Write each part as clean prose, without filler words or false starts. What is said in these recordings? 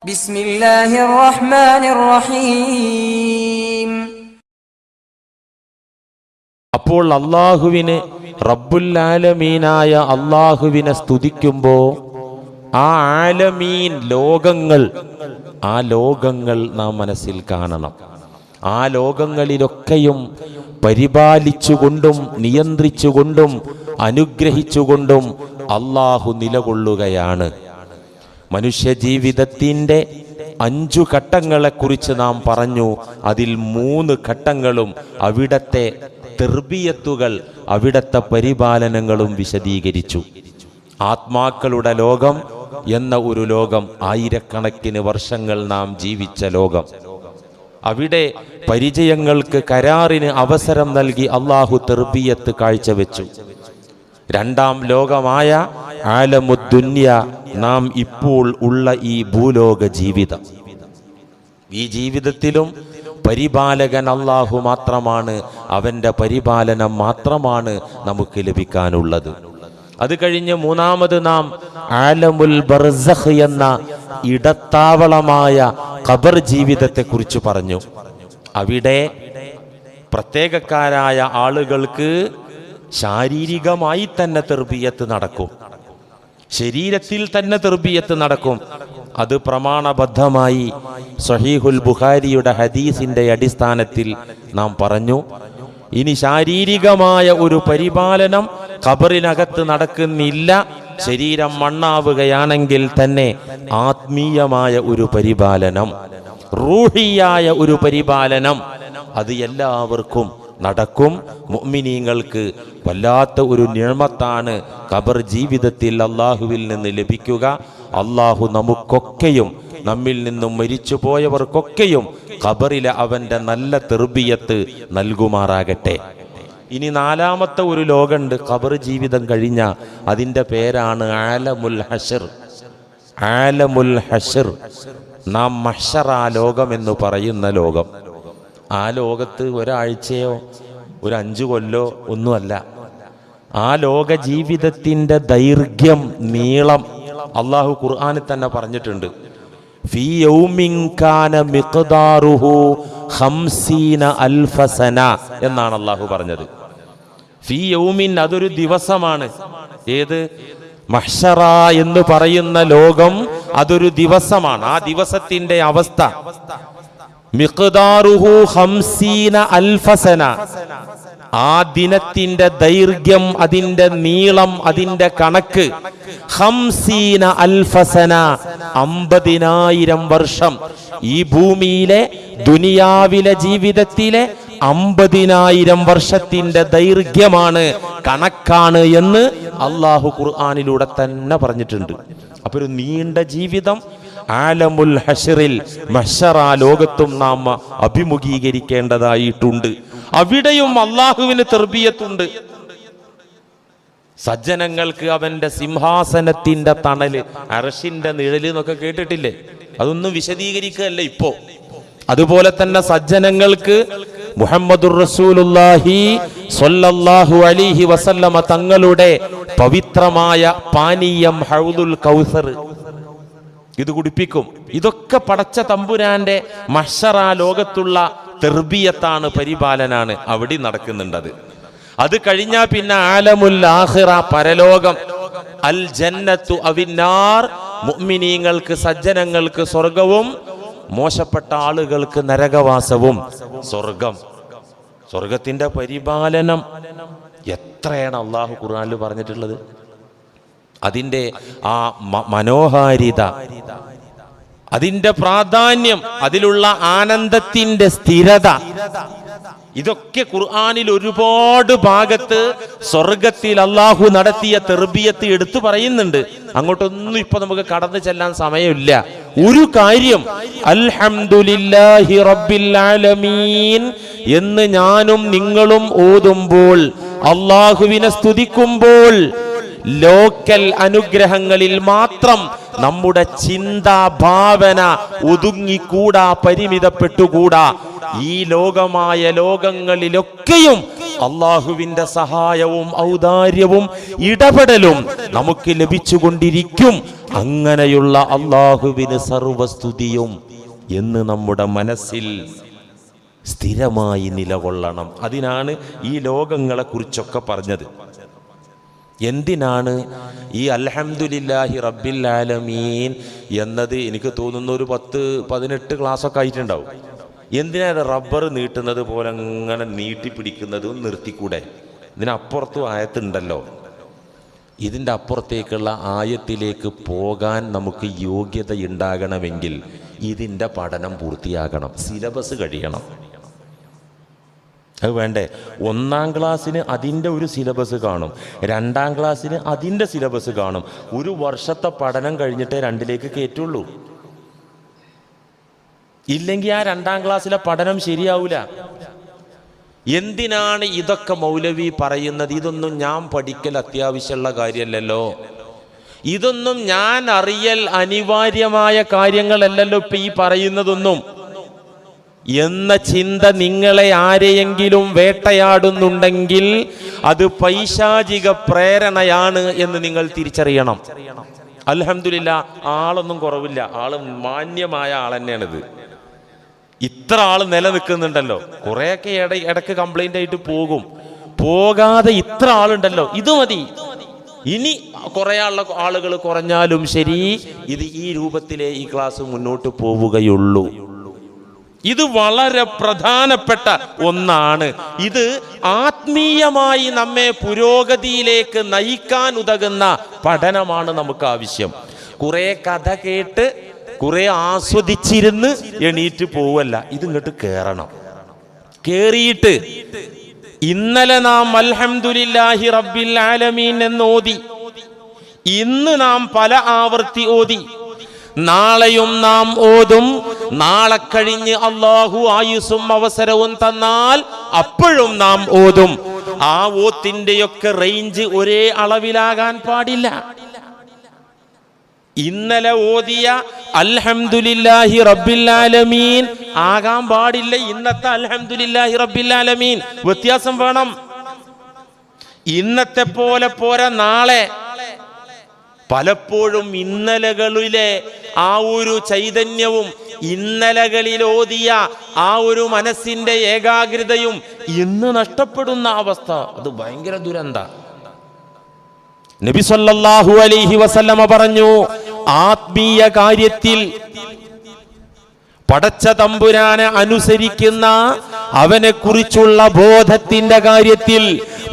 ബിസ്മില്ലാഹിർ റഹ്മാനിർ റഹീം. അപ്പോൾ അള്ളാഹുവിന് റബ്ബുൽ ആലമീനായ അള്ളാഹുവിനെ സ്തുതിക്കുമ്പോൾ ആ ആലമീൻ ലോകങ്ങൾ, ആ ലോകങ്ങൾ നാം മനസ്സിൽ കാണണം. ആ ലോകങ്ങളിലൊക്കെയും പരിപാലിച്ചുകൊണ്ടും നിയന്ത്രിച്ചുകൊണ്ടും അനുഗ്രഹിച്ചുകൊണ്ടും അള്ളാഹു നിലകൊള്ളുകയാണ്. മനുഷ്യജീവിതത്തിൻ്റെ 5 ഘട്ടങ്ങളെക്കുറിച്ച് നാം പറഞ്ഞു. അതിൽ 3 ഘട്ടങ്ങളും അവിടത്തെ തർബിയത്തുകൾ, അവിടത്തെ പരിപാലനങ്ങളും വിശദീകരിച്ചു. ആത്മാക്കളുടെ ലോകം എന്ന ഒരു ലോകം, ആയിരക്കണക്കിന് വർഷങ്ങൾ നാം ജീവിച്ച ലോകം. അവിടെ പരിചയങ്ങൾക്ക്, കരാറിന് അവസരം നൽകി അള്ളാഹു തർബിയത്ത് കാഴ്ചവെച്ചു. 2ാം ലോകമായ ആലമുദ്ദുന്യ, നാം ഇപ്പോൾ ഉള്ള ഈ ഭൂലോക ജീവിതം. ഈ ജീവിതത്തിലും പരിപാലകൻ അള്ളാഹു മാത്രമാണ്. അവൻ്റെ പരിപാലനം മാത്രമാണ് നമുക്ക് ലഭിക്കാനുള്ളത്. അത് കഴിഞ്ഞ് 3ാമത് നാം ആലമുൽ ബർസഖ് എന്ന ഇടത്താവളമായ ഖബർ ജീവിതത്തെക്കുറിച്ച് പറഞ്ഞു. അവിടെ പ്രത്യേകക്കാരായ ആളുകൾക്ക് ശാരീരികമായി തന്നെ തർബിയത്ത് നടക്കും, ശരീരത്തിൽ തന്നെ തർബിയത്ത് നടക്കും. അത് പ്രമാണബദ്ധമായി സ്വഹീഹുൽ ബുഖാരിയുടെ ഹദീസിന്റെ അടിസ്ഥാനത്തിൽ നാം പറഞ്ഞു. ഇനി ശാരീരികമായ ഒരു പരിപാലനം ഖബറിനകത്ത് നടക്കുന്നില്ല, ശരീരം മണ്ണാവുകയാണെങ്കിൽ തന്നെ ആത്മീയമായ ഒരു പരിപാലനം, റൂഹിയായ ഒരു പരിപാലനം, അത് എല്ലാവർക്കും നടക്കും. മുഅ്മിനീങ്ങൾക്ക് വല്ലാത്ത ഒരു നിഅമത്താണ് ഖബർ ജീവിതത്തിൽ അള്ളാഹുവിൽ നിന്ന് ലഭിക്കുക. അള്ളാഹു നമുക്കൊക്കെയും, നമ്മിൽ നിന്നും മരിച്ചു പോയവർക്കൊക്കെയും ഖബറിലെ അവൻ്റെ നല്ല തർബിയത്ത് നൽകുമാറാകട്ടെ. ഇനി 4ാമത്തെ ഒരു ലോകമുണ്ട് ഖബർ ജീവിതം കഴിഞ്ഞ, അതിൻ്റെ പേരാണ് ആലമുൽ ഹശർ. ആലമുൽ ഹശർ, നാം മഹ്ശറ ലോകമെന്ന് പറയുന്ന ലോകം. ആ ലോകത്ത് ഒരാഴ്ചയോ ഒരു 5 കൊല്ലോ ഒന്നുമല്ല. ആ ലോക ജീവിതത്തിൻ്റെ ദൈർഘ്യം, നീളം അള്ളാഹു ഖുർആനിൽ തന്നെ പറഞ്ഞിട്ടുണ്ട്. ഫീ യൗമിൻ കാന മിഖ്ദാറുഹു 50 അൽഫ സന എന്നാണ് അള്ളാഹു പറഞ്ഞത്. ഫീ യൗമിൻ, അതൊരു ദിവസമാണ്. ഏത് മഹ്ശറ എന്ന് പറയുന്ന ലോകം അതൊരു ദിവസമാണ്. ആ ദിവസത്തിന്റെ അവസ്ഥ മിഖ്ദാറുഹു 50 അൽഫ സന. ആ ദിനത്തിന്റെ ദൈർഘ്യം, അതിന്റെ നീളം, അതിന്റെ കണക്ക് 50 അൽഫ സന, 50,000 വർഷം. ഈ ഭൂമിയിലെ ദുനിയാവിലെ ജീവിതത്തിലെ 50,000 വർഷത്തിന്റെ ദൈർഘ്യമാണ്, കണക്കാണ് എന്ന് അള്ളാഹു ഖുർആനിലൂടെ തന്നെ പറഞ്ഞിട്ടുണ്ട്. അപ്പൊ ഒരു നീണ്ട ജീവിതം ആലമുൽ ഹശറിൽ, മഹ്ശറ ലോകത്തും നാം അഭിമുഖീകരിക്കേണ്ടതായിട്ടുണ്ട്. അവിടെയും അള്ളാഹുവിന് തർബിയത്തുണ്ട്. സജ്ജനങ്ങൾക്ക് അവന്റെ സിംഹാസനത്തിന്റെ തണല്, അർശിന്റെ നിഴല് എന്നൊക്കെ കേട്ടിട്ടില്ലേ? അതൊന്നും വിശദീകരിക്കുകയല്ല ഇപ്പോ. അതുപോലെ തന്നെ സജ്ജനങ്ങൾക്ക് മുഹമ്മദുർ റസൂലുള്ളാഹി സ്വല്ലല്ലാഹു അലൈഹി വസല്ലമ തങ്ങളുടെ പവിത്രമായ പാനീയം ഹൗദുൽ കൗസർ, ഇത് കുടിപ്പിക്കും. ഇതൊക്കെ പടച്ച തമ്പുരാന്റെ മഹ്ശറ ലോകത്തുള്ള തർബിയത്താണ്, പരിപാലനാണ്. അവിടെ നടക്കുന്നുണ്ട്. അത് കഴിഞ്ഞാൽ പിന്നെ ആലമുൽ ആഖിറ, പരലോകം. അൽ ജന്നത്തു അവിന്നാർ, മുഅ്മിനീങ്ങൾക്ക്, സജ്ജനങ്ങൾക്ക് സ്വർഗവും, മോശപ്പെട്ട ആളുകൾക്ക് നരകവാസവും. സ്വർഗത്തിന്റെ പരിപാലനം എത്രയാണ് അള്ളാഹു ഖുർആനിൽ പറഞ്ഞിട്ടുള്ളത്. അതിൻ്റെ ആ മനോഹാരിത, അതിൻ്റെ പ്രാധാന്യം, അതിലുള്ള ആനന്ദത്തിന്റെ സ്ഥിരത, ഇതൊക്കെ ഖുർആനിൽ ഒരുപാട് ഭാഗത്ത് സ്വർഗത്തിൽ അള്ളാഹു നടത്തിയ തർബിയത്ത് എടുത്തു പറയുന്നുണ്ട്. അങ്ങോട്ടൊന്നും ഇപ്പൊ നമുക്ക് കടന്നു ചെല്ലാൻ സമയമില്ല. ഒരു കാര്യം, അൽഹംദുലില്ലാഹി റബ്ബിൽ ആലമീൻ എന്ന് ഞാനും നിങ്ങളും ഓതുമ്പോൾ, അള്ളാഹുവിനെ സ്തുതിക്കുമ്പോൾ, ലോക്കൽ അനുഗ്രഹങ്ങളിൽ മാത്രം നമ്മുടെ ചിന്താ ഭാവന ഒതുങ്ങിക്കൂടാ, പരിമിതപ്പെട്ടുകൂടാ. ഈ ലോകമായ ലോകങ്ങളിലൊക്കെയും അള്ളാഹുവിന്റെ സഹായവും ഔദാര്യവും ഇടപെടലും നമുക്ക് ലഭിച്ചുകൊണ്ടിരിക്കും. അങ്ങനെയുള്ള അള്ളാഹുവിന് സർവസ്തുതിയും എന്ന് നമ്മുടെ മനസ്സിൽ സ്ഥിരമായി നിലകൊള്ളണം. അതിനാണ് ഈ ലോകങ്ങളെ കുറിച്ചൊക്കെ പറഞ്ഞത്. എന്തിനാണ് ഈ അൽഹംദുലില്ലാഹി റബ്ബിൽ ആലമീൻ എന്നത്? എനിക്ക് തോന്നുന്ന ഒരു 10-18 ക്ലാസ്സൊക്കെ ആയിട്ടുണ്ടാവും. എന്തിനാണ് റബ്ബർ നീട്ടുന്നത് പോലെ അങ്ങനെ നീട്ടിപ്പിടിക്കുന്നതും നിർത്തിക്കൂടെ? ഇതിനപ്പുറത്തും ആയത്തുണ്ടല്ലോ. ഇതിൻ്റെ അപ്പുറത്തേക്കുള്ള ആയത്തിലേക്ക് പോകാൻ നമുക്ക് യോഗ്യതയുണ്ടാകണമെങ്കിൽ ഇതിൻ്റെ പഠനം പൂർത്തിയാകണം, സിലബസ് കഴിയണം. അത് വേണ്ടേ? 1-ാം ക്ലാസ്സിന് അതിൻ്റെ ഒരു സിലബസ് കാണും, 2-ാം ക്ലാസ്സിന് അതിൻ്റെ സിലബസ് കാണും. ഒരു വർഷത്തെ പഠനം കഴിഞ്ഞിട്ടേ 2ലേക്ക് കയറ്റുള്ളൂ. ഇല്ലെങ്കിൽ ആ 2-ാം ക്ലാസ്സിലെ പഠനം ശരിയാവൂല. എന്തിനാണ് ഇതൊക്കെ മൗലവി പറയുന്നത്? ഇതൊന്നും ഞാൻ പഠിക്കൽ അത്യാവശ്യമുള്ള കാര്യമല്ലല്ലോ, ഇതൊന്നും ഞാൻ അറിയൽ അനിവാര്യമായ കാര്യങ്ങളല്ലല്ലോ ഇപ്പൊ ഈ പറയുന്നതൊന്നും എന്ന ചിന്ത നിങ്ങളെ ആരെയെങ്കിലും വേട്ടയാടുന്നുണ്ടെങ്കിൽ അത് പൈശാചിക പ്രേരണയാണ് എന്ന് നിങ്ങൾ തിരിച്ചറിയണം. അൽഹംദുലില്ലാ, ആളൊന്നും കുറവില്ല, ആള് മാന്യമായ ആൾ തന്നെയാണിത്. ഇത്ര ആള് നിലനിൽക്കുന്നുണ്ടല്ലോ. കുറെയൊക്കെ ഇടയ്ക്ക് കംപ്ലൈന്റ് ആയിട്ട് പോകാതെ ഇത്ര ആളുണ്ടല്ലോ, ഇത് മതി. ഇനി കുറെ ആളുകൾ കുറഞ്ഞാലും ശരി, ഇത് ഈ രൂപത്തിലേ ഈ ക്ലാസ് മുന്നോട്ട് പോവുകയുള്ളൂ. ഇത് വളരെ പ്രധാനപ്പെട്ട ഒന്നാണ്. ഇത് ആത്മീയമായി നമ്മെ പുരോഗതിയിലേക്ക് നയിക്കാൻ ഉതകുന്ന പഠനമാണ് നമുക്ക് ആവശ്യം. കുറെ കഥ കേട്ട് കുറെ ആസ്വദിച്ചിരുന്ന് എണീറ്റ് പോവല്ല, ഇതിങ്ങോട്ട് കേറണം. കേറിയിട്ട് ഇന്നലെ നാം അൽഹംദുലില്ലാഹി റബ്ബിൽ ആലമീൻ എന്ന് ഓതി, ഇന്ന് നാം പല ആവർത്തി ഓതി, നാളെയും നാം ഓതും. നാളെ കഴിഞ്ഞ് അള്ളാഹു ആയുസ്സും അവസരവും തന്നാൽ അപ്പോഴും നാം ഓതും. ആ ഓത്തിന്റെയൊക്കെ റേഞ്ച് ഒരേ അളവിലാകാൻ പാടില്ല. ഇന്നലെ ഓതിയ അൽഹംദുലില്ലാഹി റബ്ബിൽ ആലമീൻ ആകാൻ പാടില്ല ഇന്നത്തെ അൽഹംദുലില്ലാഹി റബ്ബിൽ ആലമീൻ. വ്യത്യാസം വേണം. ഇന്നത്തെ പോലെ പോരാ നാളെ. പലപ്പോഴും ഇന്നലകളിലെ ആ ഒരു ചൈതന്യവും ഇന്നലകളിൽ ഓതിയ ആ ഒരു മനസ്സിന്റെ ഏകാഗ്രതയും ഇന്ന് നഷ്ടപ്പെടുന്ന അവസ്ഥ, അത് ഭയങ്കര ദുരന്ത. നബി സല്ലല്ലാഹു അലൈഹി വസല്ലമ പറഞ്ഞു, ആത്മീയ കാര്യത്തിൽ പടച്ച തമ്പുരാനെ അനുസരിക്കുന്ന അവനെ കുറിച്ചുള്ള ബോധത്തിന്റെ കാര്യത്തിൽ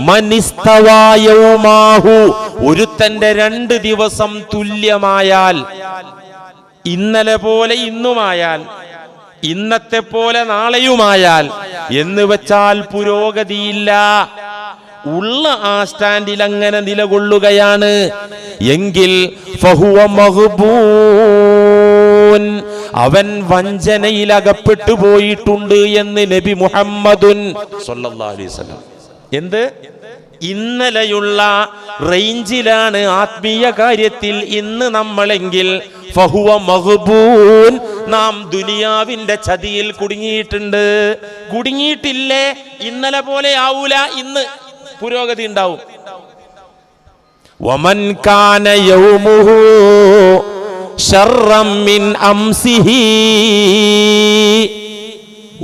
മനിസ്തവായവുമാഹു, ഒരുത്തന്റെ 2 ദിവസം തുല്യമായാൽ, ഇന്നലെ പോലെ ഇന്നുമായാൽ, ഇന്നത്തെ പോലെ നാളെയുമായാൽ എന്ന് വെച്ചാൽ പുരോഗതിയില്ല. ഉള്ള ആ സ്റ്റാൻഡിൽ അങ്ങനെ നിലകൊള്ളുകയാണ് എങ്കിൽ ഫഹുവ മഗ്ബൂൻ, അവൻ വഞ്ചനയിൽ അകപ്പെട്ടു പോയിട്ടുണ്ട് എന്ന് നബി മുഹമ്മദുൻ സ്വല്ലല്ലാഹു അലൈഹി വസല്ലം. എന്ത്? ഇന്നലെയുള്ള റേഞ്ചിലാണ് ആത്മീയ കാര്യത്തിൽ ഇന്ന് നമ്മളെങ്കിൽ ഫഹുവ മഗ്ബൂൻ, നാം ദുനിയാവിന്റെ ചതിയിൽ കുടുങ്ങിയിട്ടുണ്ട്. കുടുങ്ങിയിട്ടില്ലേ? ഇന്നലെ പോലെ ആവൂല, ഇന്ന് പുരോഗതി ഉണ്ടാവും. വമൻ കാന യൗമുഹു ശർറൻ മിൻ അംസിഹി,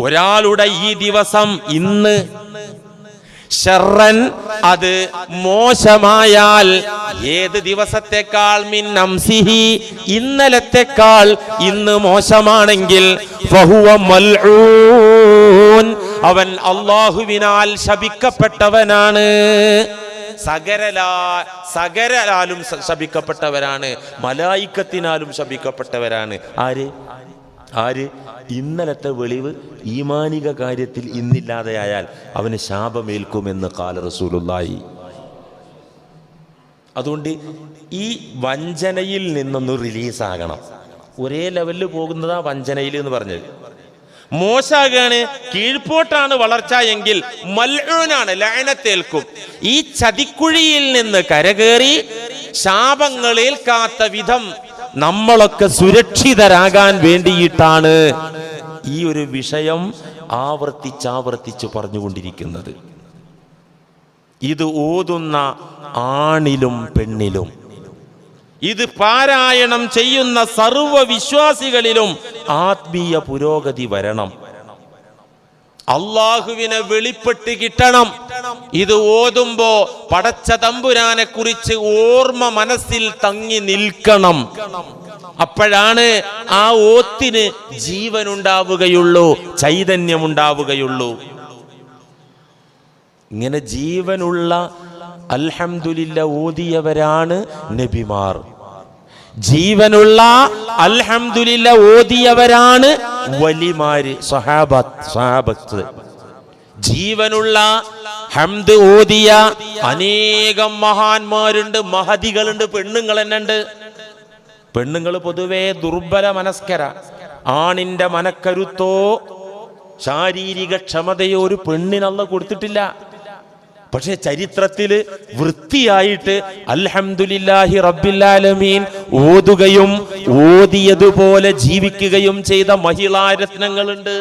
ഒരാളുടെ ഈ ദിവസം ഇന്ന് ശർറൻ, അത് മോശമായാൽ, ഏത് ദിവസത്തെക്കാൾ മിൻ അംസിഹി, ഇന്നലത്തെക്കാൾ ഇന്ന് മോശമാണെങ്കിൽ ഫഹുവ മൽഊൻ, അവൻ അല്ലാഹുവിനാൽ ശപിക്കപ്പെട്ടവനാണ്. സകരാലും ശപിക്കപ്പെട്ടവരാണ്, മലായിക്കത്തിനാലും ശപിക്കപ്പെട്ടവരാണ്. ആര്? ഇന്നലത്തെ വെളിവ് ഈമാനിക കാര്യത്തിൽ ഇന്നില്ലാതെയായാൽ അവന് ശാപമേൽക്കുമെന്ന് ഖാല റസൂലുള്ളാഹി. അതുകൊണ്ട് ഈ വഞ്ചനയിൽ നിന്നൊന്ന് റിലീസാകണം. ഒരേ ലെവലിൽ പോകുന്നതാ വഞ്ചനയിൽ എന്ന് പറഞ്ഞത്. മോശാകാണ്, കീഴ്പോട്ടാണ് വളർച്ച എങ്കിൽ മൽഊനാണ്, ലഅനത്തേൽക്കും. ഈ ചതിക്കുഴിയിൽ നിന്ന് കരകേറി ശാപങ്ങളേൽക്കാത്ത വിധം നമ്മളൊക്കെ സുരക്ഷിതരാകാൻ വേണ്ടിയിട്ടാണ് ഈ ഒരു വിഷയം ആവർത്തിച്ച് പറഞ്ഞുകൊണ്ടിരിക്കുന്നത്. ഇത് ഓതുന്ന ആണിലും പെണ്ണിലും, ഇത് പാരായണം ചെയ്യുന്ന സർവ്വ വിശ്വാസികളിലും ആത്മീയ പുരോഗതി വരണം. അള്ളാഹുവിനെ വെളിപ്പെട്ട് കിട്ടണം. ഇത് ഓതുമ്പോ പടച്ച തമ്പുരാനെ കുറിച്ച് ഓർമ്മ മനസ്സിൽ തങ്ങി നിൽക്കണം. അപ്പോഴാണ് ആ ഓത്തിന് ജീവൻ ഉണ്ടാവുകയുള്ളൂ, ചൈതന്യം ഉണ്ടാവുകയുള്ളൂ. ഇങ്ങനെ ജീവനുള്ള അൽഹംദുലില്ല ഓതിയവരാണ് നബിമാർ. ജീവനുള്ള അൽഹംദുലില്ല ഓതിയവരാണ് വലിമാര്, സ്വഹാബത്ത്. ജീവനുള്ള ഹംദ് ഓതിയ അനേകം മഹാന്മാരുണ്ട്, മഹദികളുണ്ട്, പെണ്ണുങ്ങൾ തന്നെ ഉണ്ട്. പെണ്ണുങ്ങൾ പൊതുവേ ദുർബല മനസ്കര. ആണിന്റെ മനക്കരുത്തോ ശാരീരിക ക്ഷമതയോ ഒരു പെണ്ണിനല്ല കൊടുത്തിട്ടില്ല. പക്ഷെ ചരിത്രത്തില് വൃത്തിയായിട്ട് അൽഹംദുലില്ലാഹി റബ്ബിൽ ആലമീൻ ഓതുകയും ഓതിയതുപോലെ ജീവിക്കുകയും ചെയ്ത മഹിളാരത്നങ്ങളുണ്ട്.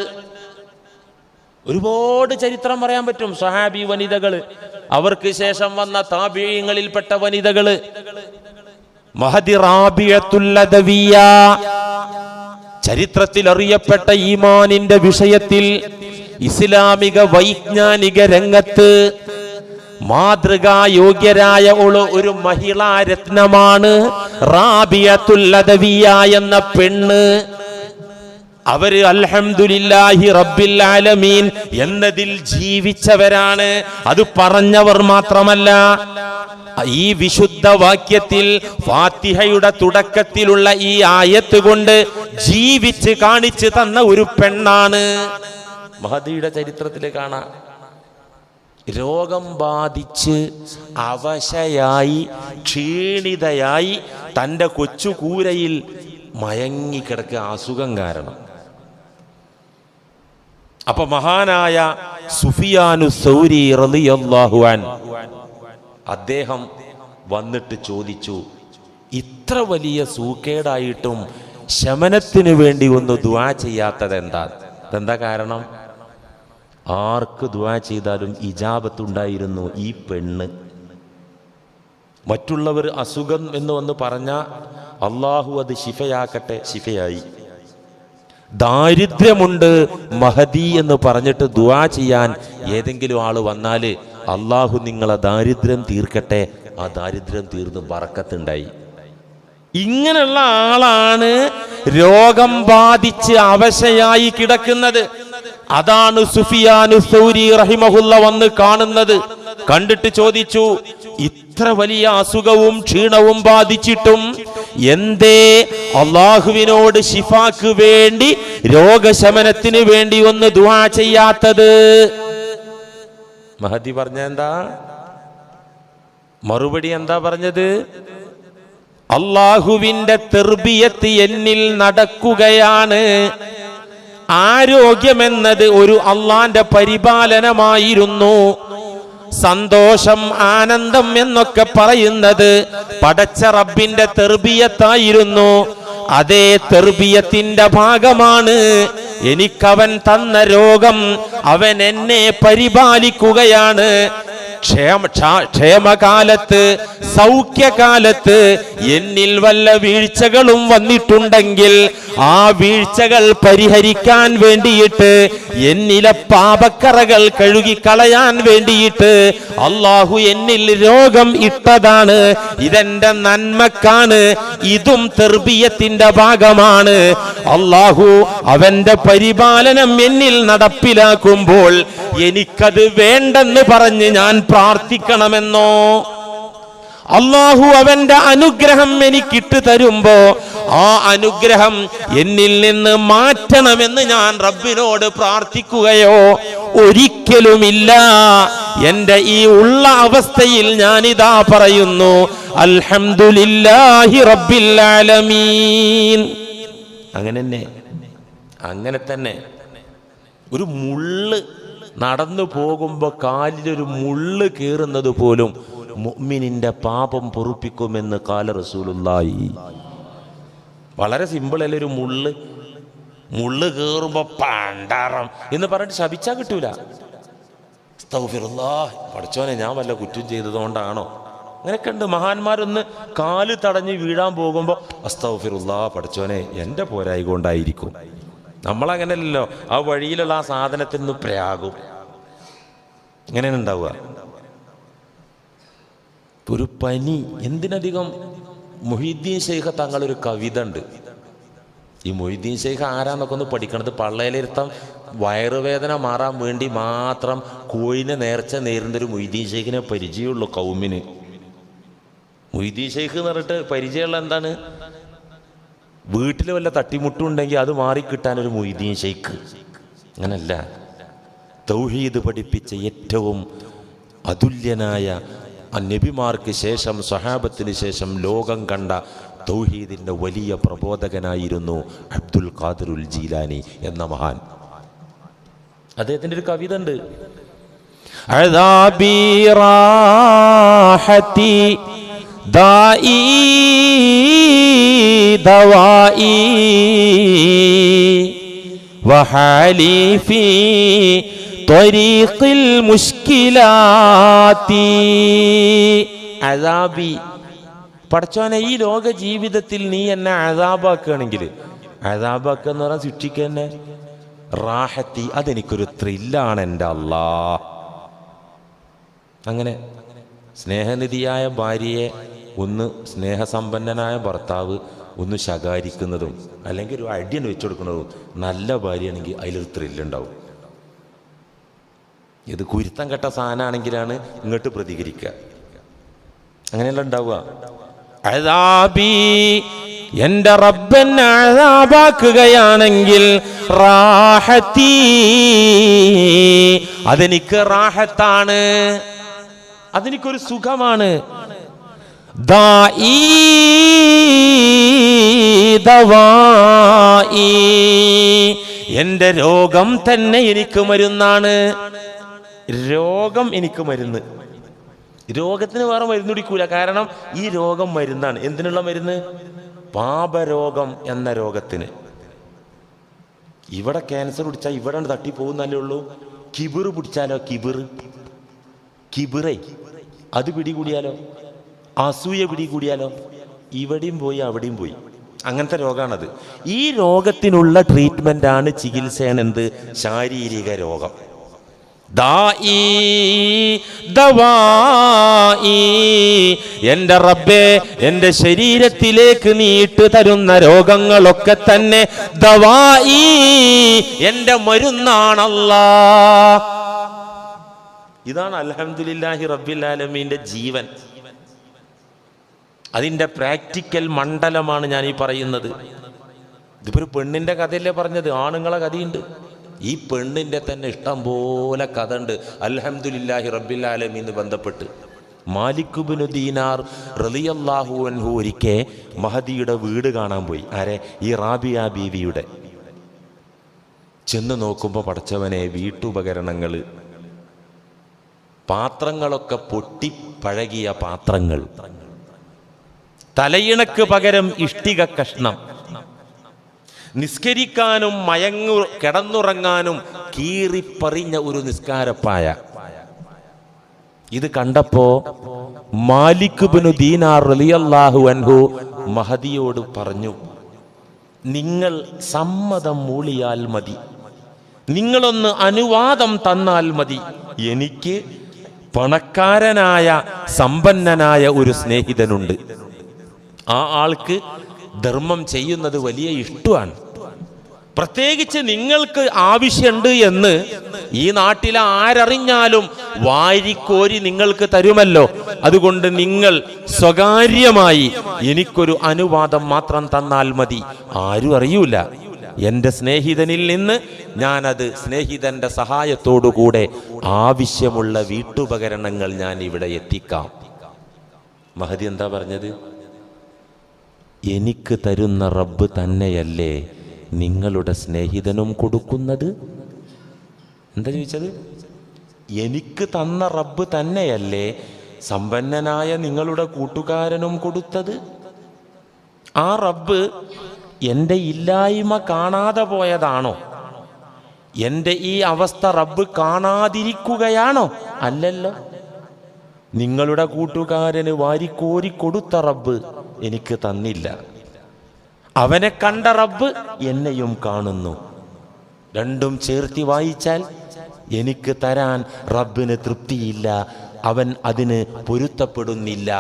ഒരുപാട് ചരിത്രം പറയാൻ പറ്റും. സ്വഹാബി വനിതകള്, അവർക്ക് ശേഷം വന്ന താബിഈങ്ങളിൽപ്പെട്ട വനിതകള്, മഹദി റാബിയത്തുൽ അദവിയ്യ, ചരിത്രത്തിൽ അറിയപ്പെട്ട ഈമാനിന്റെ വിഷയത്തിൽ ഇസ്ലാമിക വൈജ്ഞാനിക രംഗത്ത് മാതൃകാ യോഗ്യരായ ഒരു മഹിളാരത്നമാണ് റാബിയത്തുൽ അദവിയ്യ എന്ന പെണ്ണ്. അവര് അൽഹംദുലില്ലാഹി റബ്ബിൽ ആലമീൻ എന്നതിൽ ജീവിച്ചവരാണ്. അത് പറഞ്ഞവർ മാത്രമല്ല, ഈ വിശുദ്ധ വാക്യത്തിൽ ഫാത്തിഹയുടെ തുടക്കത്തിലുള്ള ഈ ആയത്ത് കൊണ്ട് ജീവിച്ച് കാണിച്ചു തന്ന ഒരു പെണ്ണാണ്. മഹദിയുടെ ചരിത്രത്തിൽ കാണാം, രോഗം ബാധിച്ച് അവശയായി ക്ഷീണിതയായി തൻ്റെ കൊച്ചുകൂരയിൽ മയങ്ങിക്കിടക്കുക അസുഖം കാരണം. അപ്പൊ മഹാനായ സുഫിയാനു സൗരി റളിയല്ലാഹു അൻഹു അദ്ദേഹം വന്നിട്ട് ചോദിച്ചു, ഇത്ര വലിയ സൂക്കേടായിട്ടും ശമനത്തിന് വേണ്ടി ഒന്ന് ദുആ ചെയ്യാത്തത് എന്താ കാരണം? ആർക്ക് ദുആ ചെയ്താലും ഇജാബത്തുണ്ടായിരുന്നു. ഈ പെണ്ണ്, മറ്റുള്ളവർ അസുഖം എന്ന് വന്ന് പറഞ്ഞാൽ അള്ളാഹു അത് ശിഫയാക്കട്ടെ, ശിഫയായി. ദാരിദ്ര്യമുണ്ട് മഹദി എന്ന് പറഞ്ഞിട്ട് ദുആ ചെയ്യാൻ ഏതെങ്കിലും ആള് വന്നാല് അള്ളാഹു നിങ്ങളെ ദാരിദ്ര്യം തീർക്കട്ടെ, ആ ദാരിദ്ര്യം തീർന്ന് ബറക്കത്തുണ്ടായി. ഇങ്ങനെയുള്ള ആളാണ് രോഗം ബാധിച്ച് അവശയായി കിടക്കുന്നത്. അതാണ് സുഫിയാനു സൗരി റഹിമഹുല്ല വന്ന് കാണുന്നത്. കണ്ടിട്ട് ചോദിച്ചു, ഇത്ര വലിയ അസുഖവും ക്ഷീണവും ബാധിച്ചിട്ടും എന്തേ അള്ളാഹുവിനോട് ശിഫാക്ക് വേണ്ടി, രോഗശമനത്തിന് വേണ്ടി ഒന്ന് ദുആ ചെയ്യാത്തത്? മഹദി പറഞ്ഞ എന്താ മറുപടി? എന്താ പറഞ്ഞത്? അള്ളാഹുവിന്റെ തെർബിയത്ത് എന്നിൽ നടക്കുകയാണ്. ആരോഗ്യമെന്നത് ഒരു അള്ളാന്റെ പരിപാലനമായിരുന്നു. സന്തോഷം, ആനന്ദം എന്നൊക്കെ പറയുന്നത് പടച്ച റബ്ബിന്റെ തെർബിയത്തായിരുന്നു. അതേ തെർബിയത്തിന്റെ ഭാഗമാണ് എനിക്കവൻ തന്ന രോഗം. അവൻ എന്നെ പരിപാലിക്കുകയാണ്. ക്ഷേമകാലത്ത്, സൗഖ്യകാലത്ത് എന്നിൽ വല്ല വീഴ്ചകളും വന്നിട്ടുണ്ടെങ്കിൽ ആ വീഴ്ചകൾ പരിഹരിക്കാൻ വേണ്ടിയിട്ട്, എന്നിലെ പാപക്കറകൾ കഴുകിക്കളയാൻ വേണ്ടിയിട്ട് അള്ളാഹു എന്നിൽ രോഗം ഇട്ടതാണ്. ഇതെന്റെ നന്മക്കാണ്. ഇതും തെർബിയത്തിന്റെ ഭാഗമാണ്. അള്ളാഹു അവന്റെ പരിപാലനം എന്നിൽ നടപ്പിലാക്കുമ്പോൾ എനിക്കത് വേണ്ടെന്ന് പറഞ്ഞ് ഞാൻ പ്രാർത്ഥിക്കണമെന്നോ? അള്ളാഹു അവന്റെ അനുഗ്രഹം എനിക്കിട്ട് തരുമ്പോ ആ അനുഗ്രഹം എന്നിൽ നിന്ന് മാറ്റണമെന്ന് ഞാൻ റബ്ബിനോട് പ്രാർത്ഥിക്കുകയോ? ഒരിക്കലുമില്ല. എന്റെ ഈ ഉള്ള അവസ്ഥയിൽ ഞാനിതാ പറയുന്നു, അൽഹംദുലില്ലാഹി റബ്ബിൽ ആലമീൻ. അങ്ങനെ തന്നെ ഒരു മുള്ള് നടന്നു പോകുമ്പോ കാലിലൊരു മുള്ള് കീറുന്നത് പോലും മുഅ്മിനിന്റെ പാപം പൊറുപ്പിക്കുമെന്ന് ഖാല റസൂലുള്ളാഹി. വളരെ സിമ്പിൾ അല്ലേ? ഒരു മുള്ള് കീറുമ്പോ പണ്ടാറം എന്ന് പറഞ്ഞിട്ട് ശപിച്ചാ കിട്ടൂല. അസ്തഗ്ഫിറുല്ലാഹ്, പഠിച്ചോനെ ഞാൻ വല്ല കുറ്റം ചെയ്തതുകൊണ്ടാണോ? അങ്ങനെയൊക്കെ ഉണ്ട്. മഹാന്മാരൊന്ന് കാല് തടഞ്ഞ് വീഴാൻ പോകുമ്പോൾ അസ്തഗ്ഫിറുല്ലാഹ്, പഠിച്ചോനെ എൻ്റെ പോരായി കൊണ്ടായിരിക്കും. നമ്മളങ്ങനെയല്ലല്ലോ, ആ വഴിയിലുള്ള ആ സാധനത്തിൽ നിന്ന് പ്രയാകും. ഇങ്ങനെയാണ് ഉണ്ടാവുക. ഒരു പനി, എന്തിനധികം മുഹീദ്ദീൻ ശൈഖ് തങ്ങളൊരു കവിത ഉണ്ട്. ഈ മൊയ്തീൻ ശൈഖ് ആരാന്നൊക്കെ ഒന്ന് പഠിക്കണത്. പള്ളയിലിരുത്തം വയറുവേദന മാറാൻ വേണ്ടി മാത്രം കോഴിനെ നേർച്ച നേരുന്നൊരു മൊയ്തീൻ ശൈഖിനെ പരിചയമുള്ളൂ കൗമിന്. മൊയ്തീൻ ശൈഖ് എന്ന് പറഞ്ഞിട്ട് പരിചയമുള്ള എന്താണ്? വീട്ടിൽ വല്ല തട്ടിമുട്ടുണ്ടെങ്കിൽ അത് മാറിക്കിട്ടാനൊരു മൊയ്തീൻ ശൈഖ്. അങ്ങനല്ല, തൗഹീദ് പഠിപ്പിച്ച ഏറ്റവും അതുല്യനായ നബിമാർക്ക് ശേഷം സ്വഹാബത്തിന് ശേഷം ലോകം കണ്ട തൗഹീദിൻ്റെ വലിയ പ്രബോധകനായിരുന്നു അബ്ദുൽ ഖാദിറുൽ ജീലാനി എന്ന മഹാൻ. അദ്ദേഹത്തിൻ്റെ ഒരു കവിത ഉണ്ട്. അദാബി റാഹതി ദാഇ ദവാഇ വഹാലി ഫീ ത്വരീഖിൽ മുശ്കിലാത്തി. അദാബി, പടച്ചോനെ ഈ ലോക ജീവിതത്തിൽ നീ എന്നെ അദാബാക്കുകയാണെങ്കിൽ, അദാബാക്കുക എന്ന് പറഞ്ഞാൽ ശിക്ഷിക്കുക തന്നെ. റാഹത്തി, അതെനിക്കൊരു ത്രില്ലാണ് എൻ്റെ അല്ലാ. അങ്ങനെ സ്നേഹനിധിയായ ഭാര്യയെ ഒന്ന് സ്നേഹസമ്പന്നനായ ഭർത്താവ് ഒന്ന് ശകാരിക്കുന്നതും അല്ലെങ്കിൽ ഒരു അടിയൻ വെച്ചു കൊടുക്കുന്നതും നല്ല ഭാര്യയാണെങ്കിൽ അതിലൊരു ത്രില്ലുണ്ടാവും. ഇത് കുരുത്തം കെട്ട സാധനമാണെങ്കിലാണ് ഇങ്ങോട്ട് പ്രതികരിക്കുക. അങ്ങനെയല്ല ഉണ്ടാവുക. അദാബി, എന്റെ റബ്ബെന്നെ അദാബാക്കുകയാണെങ്കിൽ റാഹത്തി, അതെനിക്ക് റാഹത്താണ്, അതെനിക്കൊരു സുഖമാണ്. ദാഇ ദവാഇ, എന്റെ രോഗം തന്നെ എനിക്ക് മരുന്നാണ്. രോഗം എനിക്ക് മരുന്ന്. രോഗത്തിന് വേറെ മരുന്ന് കുടിക്കൂല, കാരണം ഈ രോഗം മരുന്നാണ്. എന്തിനുള്ള മരുന്ന്? പാപരോഗം എന്ന രോഗത്തിന്. ഇവിടെ ക്യാൻസർ പിടിച്ചാൽ ഇവിടെ തട്ടിപ്പോകുന്നല്ലേ ഉള്ളൂ. കിബിറ് പിടിച്ചാലോ, കിബിറേ അത് പിടികൂടിയാലോ, അസൂയ പിടികൂടിയാലോ, ഇവിടെയും പോയി അവിടെയും പോയി. അങ്ങനത്തെ രോഗമാണത്. ഈ രോഗത്തിനുള്ള ട്രീറ്റ്മെൻ്റാണ്, ചികിത്സയാണ് എന്ത്? ശാരീരിക രോഗം. ദാഇ ദവാഇ, എൻ്റെ റബ്ബേ, എൻ്റെ ശരീരത്തിലേക്ക് നീട്ട് തരുന്ന രോഗങ്ങളൊക്കെ തന്നെ ദവാഇ, എൻ്റെ മരുന്നാണല്ലാ. ഇതാണ് അൽഹംദുലില്ലാഹി റബ്ബിൽ ആലമീൻ്റെ ജീവൻ. അതിൻ്റെ പ്രാക്ടിക്കൽ മണ്ഡലമാണ് ഞാൻ ഈ പറയുന്നത്. ഇതിപ്പോൾ ഒരു പെണ്ണിൻ്റെ കഥയല്ലേ പറഞ്ഞത്, ആണുങ്ങളെ കഥയുണ്ട്. ഈ പെണ്ണിൻ്റെ തന്നെ ഇഷ്ടം പോലെ കഥ ഉണ്ട് അൽഹംദുലില്ലാഹി റബ്ബിൽ ആലമീൻ ബന്ധപ്പെട്ട്. മാലിക് ഇബ്നു ദീനാർ റളിയല്ലാഹു അൻഹു ഒരിക്കൽ മഹദിയുടെ വീട് കാണാൻ പോയി. ആരെ? ഈ റാബിയ ബീവിയുടെ. ചെന്ന് നോക്കുമ്പോൾ പടച്ചവനെ, വീട്ടുപകരണങ്ങൾ, പാത്രങ്ങളൊക്കെ പൊട്ടി പഴകിയ പാത്രങ്ങൾ, തലയിണക്ക് പകരം ഇഷ്ടിക കഷ്ണം, നിസ്കരിക്കാനും കിടന്നുറങ്ങാനും കീറിപ്പറിഞ്ഞ ഒരു നിസ്കാരപ്പായ. ഇത് കണ്ടപ്പോ മാലിക് ഇബ്നു ദീനാർ റളിയല്ലാഹു അൻഹു മഹദിയോട് പറഞ്ഞു, നിങ്ങൾ സമ്മതം മൂളിയാൽ മതി, നിങ്ങളൊന്ന് അനുവാദം തന്നാൽ മതി, എനിക്ക് പണക്കാരനായ സമ്പന്നനായ ഒരു സ്നേഹിതനുണ്ട്. ആ ആൾക്ക് ധർമ്മം ചെയ്യുന്നത് വലിയ ഇഷ്ടമാണ്. പ്രത്യേകിച്ച് നിങ്ങൾക്ക് ആവശ്യമുണ്ട് എന്ന് ഈ നാട്ടിലെ ആരറിഞ്ഞാലും വാരിക്കോരി നിങ്ങൾക്ക് തരുമല്ലോ. അതുകൊണ്ട് നിങ്ങൾ സ്വകാര്യമായി എനിക്കൊരു അനുവാദം മാത്രം തന്നാൽ മതി, ആരും അറിയൂല. എൻ്റെ സ്നേഹിതനിൽ നിന്ന് ഞാനത് സ്നേഹിതൻ്റെ സഹായത്തോടുകൂടെ ആവശ്യമുള്ള വീട്ടുപകരണങ്ങൾ ഞാൻ ഇവിടെ എത്തിക്കാം. മഹദി എന്താ പറഞ്ഞത്? എനിക്ക് തരുന്ന റബ്ബ് തന്നെയല്ലേ നിങ്ങളുടെ സ്നേഹിതനും കൊടുക്കുന്നത്? എന്താ ചോദിച്ചത്? എനിക്ക് തന്ന റബ്ബ് തന്നെയല്ലേ സമ്പന്നനായ നിങ്ങളുടെ കൂട്ടുകാരനും കൊടുത്തത്? ആ റബ്ബ് എൻ്റെ ഇല്ലായ്മ കാണാതെ പോയതാണോ? എൻ്റെ ഈ അവസ്ഥ റബ്ബ് കാണാതിരിക്കുകയാണോ? അല്ലല്ലോ. നിങ്ങളുടെ കൂട്ടുകാരന് വാരിക്കോരി കൊടുത്ത റബ്ബ് എനിക്ക് തന്നില്ല. അവനെ കണ്ട റബ്ബ് എന്നെയും കാണുന്നു. രണ്ടും ചേർത്തി വായിച്ചാൽ എനിക്ക് തരാൻ റബ്ബിന് തൃപ്തിയില്ല, അവൻ അതിന് പൊരുത്തപ്പെടുന്നില്ല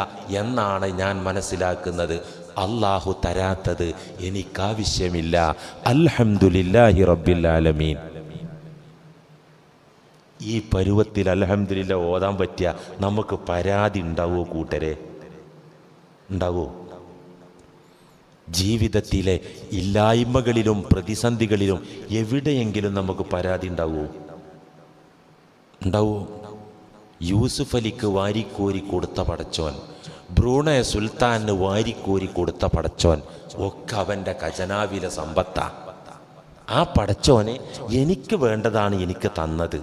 എന്നാണ് ഞാൻ മനസ്സിലാക്കുന്നത്. അല്ലാഹു തരാത്തത് എനിക്കാവശ്യമില്ല. അൽഹംദുലില്ലാഹി റബ്ബിൽ ആലമീൻ. ഈ പരുവത്തിൽ അൽഹംദുലില്ലാ ഓതാൻ പറ്റിയ നമുക്ക് പരാതി ഉണ്ടാവോ കൂട്ടരെ? ഉണ്ടാവോ? ജീവിതത്തിലെ ഇല്ലായ്മകളിലും പ്രതിസന്ധികളിലും എവിടെയെങ്കിലും നമുക്ക് പരാതി ഉണ്ടാവോ? ഉണ്ടാവോ? യൂസുഫ് അലിക്ക് വാരിക്കോരി കൊടുത്ത പടച്ചോൻ, ബ്രൂണയ സുൽത്താന് വാരിക്കോരി കൊടുത്ത പടച്ചോൻ ഒക്കെ അവൻ്റെ ഖജനാവിലെ സമ്പത്താ. ആ പടച്ചോനെ എനിക്ക് വേണ്ടതാണ് എനിക്ക് തന്നത്,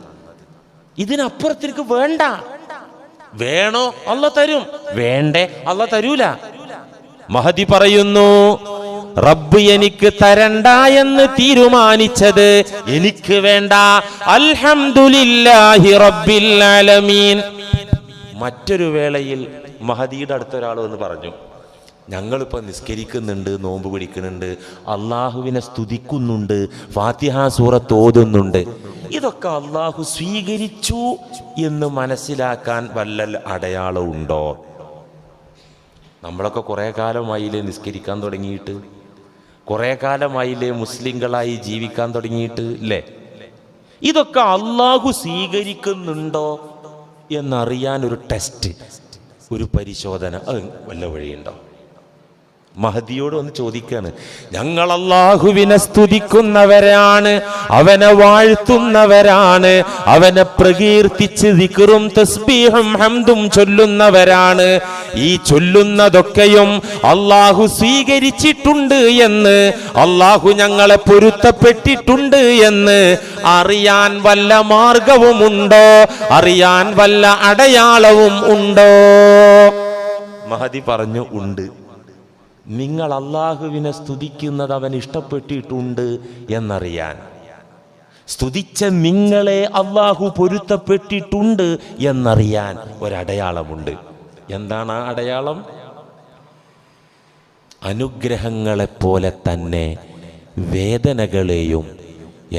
ഇതിനപ്പുറത്തേക്ക് വേണ്ട. വേണോ അള്ള തരും, വേണ്ടേ അള്ള തരൂല. മഹദി പറയുന്നു, റബ്ബ് എനിക്ക് തരണ്ട എന്ന് തീരുമാനിച്ചത് എനിക്ക് വേണ്ട. അൽഹംദുലില്ലാഹി റബ്ബിൽ ആലമീൻ. മറ്റൊരു വേളയിൽ മഹദിയുടെ അടുത്തൊരാൾ എന്ന് പറഞ്ഞു, ഞങ്ങളിപ്പോൾ നിസ്കരിക്കുന്നുണ്ട്, നോമ്പ് പിടിക്കുന്നുണ്ട്, അള്ളാഹുവിനെ സ്തുതിക്കുന്നുണ്ട്, ഫാത്തിഹ സൂറത്ത് ഓതുന്നുണ്ട്, ഇതൊക്കെ അള്ളാഹു സ്വീകരിച്ചു എന്ന് മനസ്സിലാക്കാൻ വല്ല അടയാളമുണ്ടോ? നമ്മളൊക്കെ കുറേ കാലമായില്ലേ നിസ്കരിക്കാൻ തുടങ്ങിയിട്ട്, കുറേ കാലമായില്ലേ മുസ്ലിങ്ങളായി ജീവിക്കാൻ തുടങ്ങിയിട്ട് അല്ലേ? ഇതൊക്കെ അള്ളാഹു സ്വീകരിക്കുന്നുണ്ടോ എന്നറിയാൻ ഒരു ടെസ്റ്റ്, ഒരു പരിശോധന, അത് വല്ല വഴിയുണ്ടോ? മഹദിയോട് ഒന്ന് ചോദിക്കാണ്. ഞങ്ങൾ അല്ലാഹുവിനെ സ്തുതിക്കുന്നവരാണ്, അവനെ വാഴ്ത്തുന്നവരാണ്, അവനെ പ്രകീർത്തിച്ച് ദിക്റും തസ്ബീഹും ഹംദും ചൊല്ലുന്നവരാണ്. ഈ ചൊല്ലുന്നതൊക്കെയും അല്ലാഹു സ്വീകരിച്ചിട്ടുണ്ട് എന്ന്, അല്ലാഹു ഞങ്ങളെ പൊരുത്തപ്പെട്ടിട്ടുണ്ട് എന്ന് അറിയാൻ വല്ല മാർഗവുമുണ്ടോ? അറിയാൻ വല്ല അടയാളവും ഉണ്ടോ? മഹദി പറഞ്ഞു, ഉണ്ട്. നിങ്ങൾ അള്ളാഹുവിനെ സ്തുതിക്കുന്നത് അവൻ ഇഷ്ടപ്പെട്ടിട്ടുണ്ട് എന്നറിയാൻ, സ്തുതിച്ച നിങ്ങളെ അള്ളാഹു പൊരുത്തപ്പെട്ടിട്ടുണ്ട് എന്നറിയാൻ ഒരടയാളമുണ്ട്. എന്താണ് ആ അടയാളം? അനുഗ്രഹങ്ങളെപ്പോലെ തന്നെ വേദനകളെയും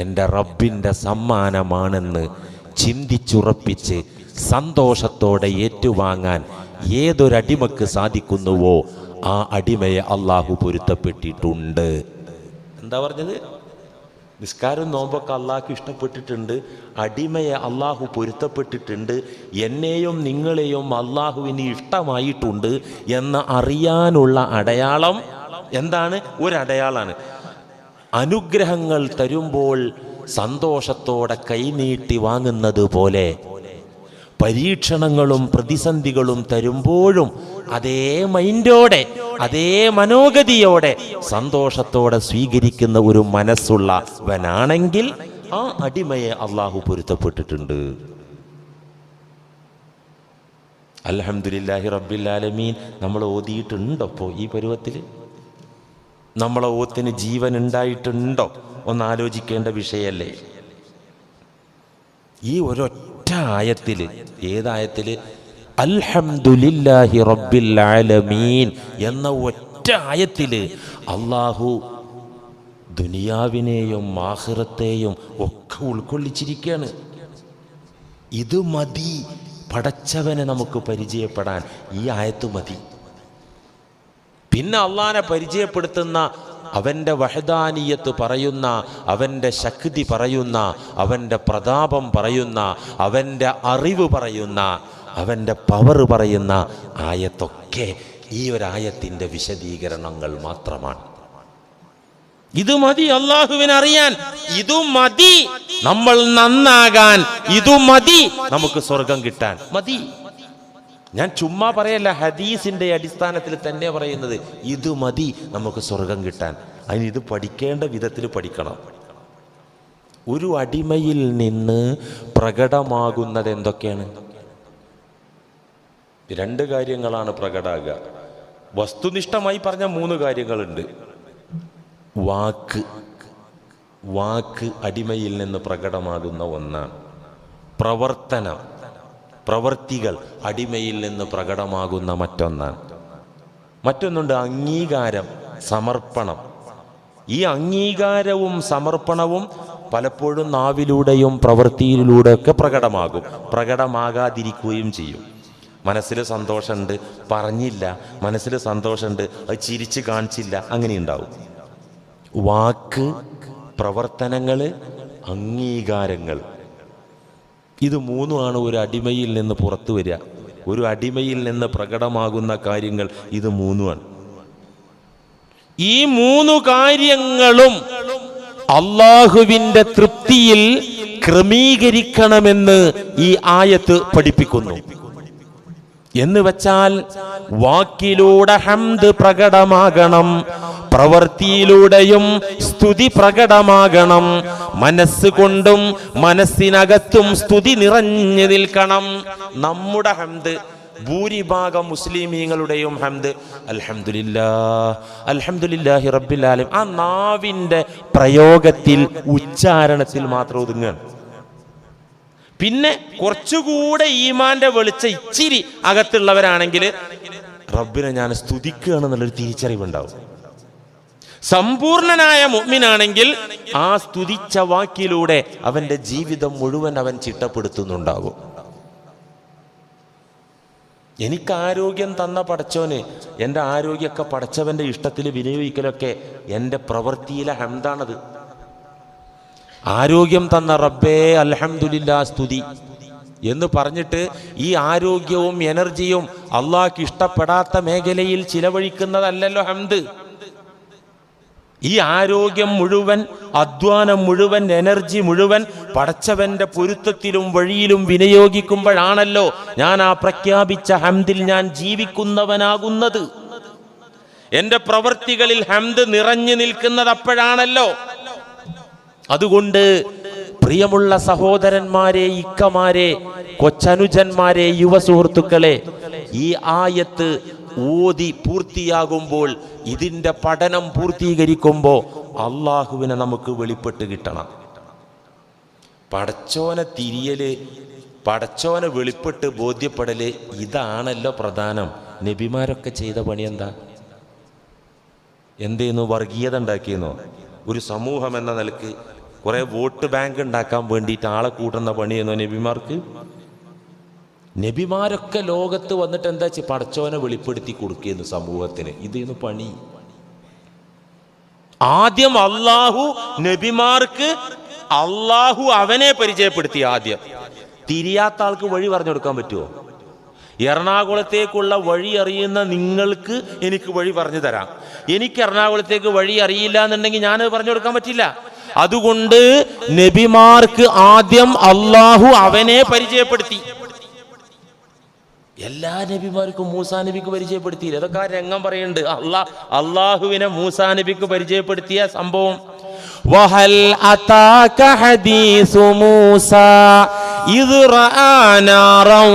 എൻ്റെ റബ്ബിൻ്റെ സമ്മാനമാണെന്ന് ചിന്തിച്ചുറപ്പിച്ച് സന്തോഷത്തോടെ ഏറ്റുവാങ്ങാൻ ഏതൊരടിമക്ക് സാധിക്കുന്നുവോ ആ അടിമയെ അള്ളാഹു പൊരുത്തപ്പെട്ടിട്ടുണ്ട്. എന്താ പറഞ്ഞത്? നിസ്കാരം നോമ്പൊക്കെ അള്ളാഹു ഇഷ്ടപ്പെട്ടിട്ടുണ്ട്, അടിമയെ അള്ളാഹു പൊരുത്തപ്പെട്ടിട്ടുണ്ട്, എന്നെയും നിങ്ങളെയും അള്ളാഹുവിന് ഇഷ്ടമായിട്ടുണ്ട് എന്ന് അറിയാനുള്ള അടയാളം എന്താണ്? ഒരടയാളാണ്. അനുഗ്രഹങ്ങൾ തരുമ്പോൾ സന്തോഷത്തോടെ കൈനീട്ടി വാങ്ങുന്നത് പോലെ പരീക്ഷണങ്ങളും പ്രതിസന്ധികളും തരുമ്പോഴും അതേ മൈൻഡോടെ, അതേ മനോഗതിയോടെ സന്തോഷത്തോടെ സ്വീകരിക്കുന്ന ഒരു മനസ്സുള്ളവനാണെങ്കിൽ ആ അടിമയെ അള്ളാഹു പൊരുത്തപ്പെട്ടിട്ടുണ്ട്. അൽഹംദുലില്ലാഹി റബ്ബിൽ ആലമീൻ നമ്മൾ ഓതിയിട്ടുണ്ടോ? ഇപ്പോൾ ഈ പരുവത്തിൽ നമ്മളെ ഓത്തിന് ജീവൻ ഉണ്ടായിട്ടുണ്ടോ? ഒന്ന് ആലോചിക്കേണ്ട വിഷയല്ലേ? ഈ ഒരൊറ്റ ആയത്തിൽ, ഏതായത്തില്? അൽഹംദുലില്ലാഹി റബ്ബിൽ ആലമീൻ എന്ന ഒറ്റ ആയത്തിൽ അള്ളാഹു ദുനിയാവിനെയും ആഖിറത്തെയും ഒക്കെ ഉൾക്കൊള്ളിച്ചിരിക്കുകയാണ്. ഇത് മതി പടച്ചവനെ നമുക്ക് പരിചയപ്പെടാൻ, ഈ ആയത്ത് മതി. പിന്നെ അള്ളാഹനെ പരിചയപ്പെടുത്തുന്ന, അവൻ്റെ വഹദാനിയത്ത് പറയുന്ന, അവൻ്റെ ശക്തി പറയുന്ന, അവൻ്റെ പ്രതാപം പറയുന്ന, അവൻ്റെ അറിവ് പറയുന്ന, അവൻ്റെ പവർ പറയുന്ന ആയത്തൊക്കെ ഈ ഒരായത്തിൻ്റെ വിശദീകരണങ്ങൾ മാത്രമാണ്. ഇത് മതി അള്ളാഹുവിനെ അറിയാൻ, ഇതു മതി നമ്മൾ നന്നാകാൻ, ഇതു മതി നമുക്ക് സ്വർഗം കിട്ടാൻ. മതി. ഞാൻ ചുമ്മാ പറയല്ല, ഹദീസിന്റെ അടിസ്ഥാനത്തിൽ തന്നെ പറയുന്നത്. ഇത് മതി നമുക്ക് സ്വർഗം കിട്ടാൻ. അതിന് ഇത് പഠിക്കേണ്ട വിധത്തിൽ പഠിക്കണം. ഒരു അടിമയിൽ നിന്ന് പ്രകടമാകുന്നത് എന്തൊക്കെയാണ്? രണ്ട് കാര്യങ്ങളാണ് പ്രകടമാകുക. വസ്തുനിഷ്ഠമായി പറഞ്ഞ 3 കാര്യങ്ങളുണ്ട്. വാക്ക് അടിമയിൽ നിന്ന് പ്രകടമാകുന്ന ഒന്നാണ്. പ്രവർത്തനം, പ്രവൃത്തികൾ അടിമയിൽ നിന്ന് പ്രകടമാകുന്ന മറ്റൊന്നാണ്. മറ്റൊന്നുണ്ട് അംഗീകാരം, സമർപ്പണം. ഈ അംഗീകാരവും സമർപ്പണവും പലപ്പോഴും നാവിലൂടെയും പ്രവൃത്തിയിലൂടെയൊക്കെ പ്രകടമാകും, പ്രകടമാകാതിരിക്കുകയും ചെയ്യും. മനസ്സിൽ സന്തോഷമുണ്ട്, പറഞ്ഞില്ല. മനസ്സിൽ സന്തോഷമുണ്ട്, അത് ചിരിച്ച് കാണിച്ചില്ല. അങ്ങനെ ഉണ്ടാവും. വാക്ക്, പ്രവർത്തനങ്ങൾ, അംഗീകാരങ്ങൾ, ഇത് മൂന്നുമാണ് ഒരു അടിമയിൽ നിന്ന് പുറത്തു വരിക. ഒരു അടിമയിൽ നിന്ന് പ്രകടമാകുന്ന കാര്യങ്ങൾ ഇത് മൂന്നുമാണ്. ഈ മൂന്നു കാര്യങ്ങളും അള്ളാഹുവിൻ്റെ തൃപ്തിയിൽ ക്രമീകരിക്കണമെന്ന് ഈ ആയത്ത് പഠിപ്പിക്കുന്നു. എന്ന് വെച്ചാൽ വാക്കിലൂടെ ഹംദ് പ്രകടമാകണം, പ്രവൃത്തിയിലൂടെയും സ്തുതി പ്രകടമാകണം, മനസ്സുകൊണ്ടും മനസ്സിനകത്തും സ്തുതി നിറഞ്ഞു നിൽക്കണം. നമ്മുടെ ഹംദ്, ഭൂരിഭാഗം മുസ്ലിമീങ്ങളുടെയും ഹംദ് അൽഹംദുലില്ലാഹ് അൽഹംദുലില്ലാഹി റബ്ബിൽ ആലമീൻ, ആ നാവിൻ്റെ പ്രയോഗത്തിൽ, ഉച്ചാരണത്തിൽ മാത്രം ഒതുങ്ങുകയാണ്. പിന്നെ കുറച്ചുകൂടെ ഈമാന്റെ വെളിച്ച ഇച്ചിരി അകത്തുള്ളവരാണെങ്കിൽ റബ്ബിനെ ഞാൻ സ്തുതിക്കുകയാണെന്നുള്ളൊരു തിരിച്ചറിവുണ്ടാവും. സമ്പൂർണനായ മുഅ്മിനാണെങ്കിൽ ആ സ്തുതിച്ച വാക്കിലൂടെ അവന്റെ ജീവിതം മുഴുവൻ അവൻ ചിട്ടപ്പെടുത്തുന്നുണ്ടാകും. എനിക്ക് ആരോഗ്യം തന്ന പടച്ചോന് എൻ്റെ ആരോഗ്യമൊക്കെ പടച്ചവൻ്റെ ഇഷ്ടത്തിൽ വിനിയോഗിക്കലൊക്കെ എൻ്റെ പ്രവൃത്തിയിലെ ഹംദാണത്. ആരോഗ്യം തന്ന റബ്ബേ അൽഹംദുലില്ലാ സ്തുതി എന്ന് പറഞ്ഞിട്ട് ഈ ആരോഗ്യവും എനർജിയും അള്ളാഹ്ക്ക് ഇഷ്ടപ്പെടാത്ത മേഖലയിൽ ചിലവഴിക്കുന്നതല്ലല്ലോ ഹംദ്. ഈ ആരോഗ്യം മുഴുവൻ, അധ്വാനം മുഴുവൻ, എനർജി മുഴുവൻ പടച്ചവന്റെ പൊരുത്തത്തിലും വഴിയിലും വിനിയോഗിക്കുമ്പോഴാണല്ലോ ഞാൻ ആ പ്രഖ്യാപിച്ച ഹംദിൽ ഞാൻ ജീവിക്കുന്നവനാകുന്നത്. എൻ്റെ പ്രവൃത്തികളിൽ ഹംദ് നിറഞ്ഞു നിൽക്കുന്നത് അപ്പോഴാണല്ലോ. അതുകൊണ്ട് പ്രിയമുള്ള സഹോദരന്മാരെ, ഇക്കമാരെ, കൊച്ചനുജന്മാരെ, യുവ സുഹൃത്തുക്കളെ, ഈ ആയത്ത് ഓതി പൂർത്തിയാകുമ്പോൾ, ഇതിൻ്റെ പഠനം പൂർത്തീകരിക്കുമ്പോൾ അള്ളാഹുവിനെ നമുക്ക് വെളിപ്പെട്ട് കിട്ടണം. പടച്ചോനെ തിരിയല്, പടച്ചോനെ വെളിപ്പെട്ട് ബോധ്യപ്പെടല്, ഇതാണല്ലോ പ്രധാനം. നബിമാരൊക്കെ ചെയ്ത പണി എന്താ? എന്തേന്നു? വർഗീയത ഉണ്ടാക്കിയെന്നോ? ഒരു സമൂഹം എന്ന നിലക്ക് കുറെ വോട്ട് ബാങ്ക് ഉണ്ടാക്കാൻ വേണ്ടിയിട്ട് ആളെ കൂട്ടുന്ന പണിയെന്നോ നബിമാർക്ക്? നബിമാരൊക്കെ ലോകത്ത് വന്നിട്ട് എന്താ പടച്ചോനെ വെളിപ്പെടുത്തി കൊടുക്കുന്നു സമൂഹത്തിന്. ഇതേന്നു പണി. ആദ്യം അള്ളാഹു നബിമാർക്ക് അള്ളാഹു അവനെ പരിചയപ്പെടുത്തി. ആദ്യം തിരിയാത്ത ആൾക്ക് വഴി പറഞ്ഞു കൊടുക്കാൻ പറ്റുമോ? എറണാകുളത്തേക്കുള്ള വഴി അറിയുന്ന നിങ്ങൾക്ക് എനിക്ക് വഴി പറഞ്ഞു തരാം. എനിക്ക് എറണാകുളത്തേക്ക് വഴി അറിയില്ല എന്നുണ്ടെങ്കിൽ ഞാനത് പറഞ്ഞു കൊടുക്കാൻ പറ്റില്ല. അതുകൊണ്ട് നബിമാർക്ക് ആദ്യം അള്ളാഹു അവനെ പരിചയപ്പെടുത്തി. എല്ലാ നബിമാർക്കും മൂസാ നബിക്ക് പരിചയപ്പെടുത്തിയില്ല. അതൊക്കെ ആ രംഗം പറയുന്നുണ്ട്. അള്ളാഹുവിനെ മൂസാ നബിക്ക് പരിചയപ്പെടുത്തിയ സംഭവം. വഹൽ അതാക ഹദീസു മൂസാ ഇദ് റആ നാറൻ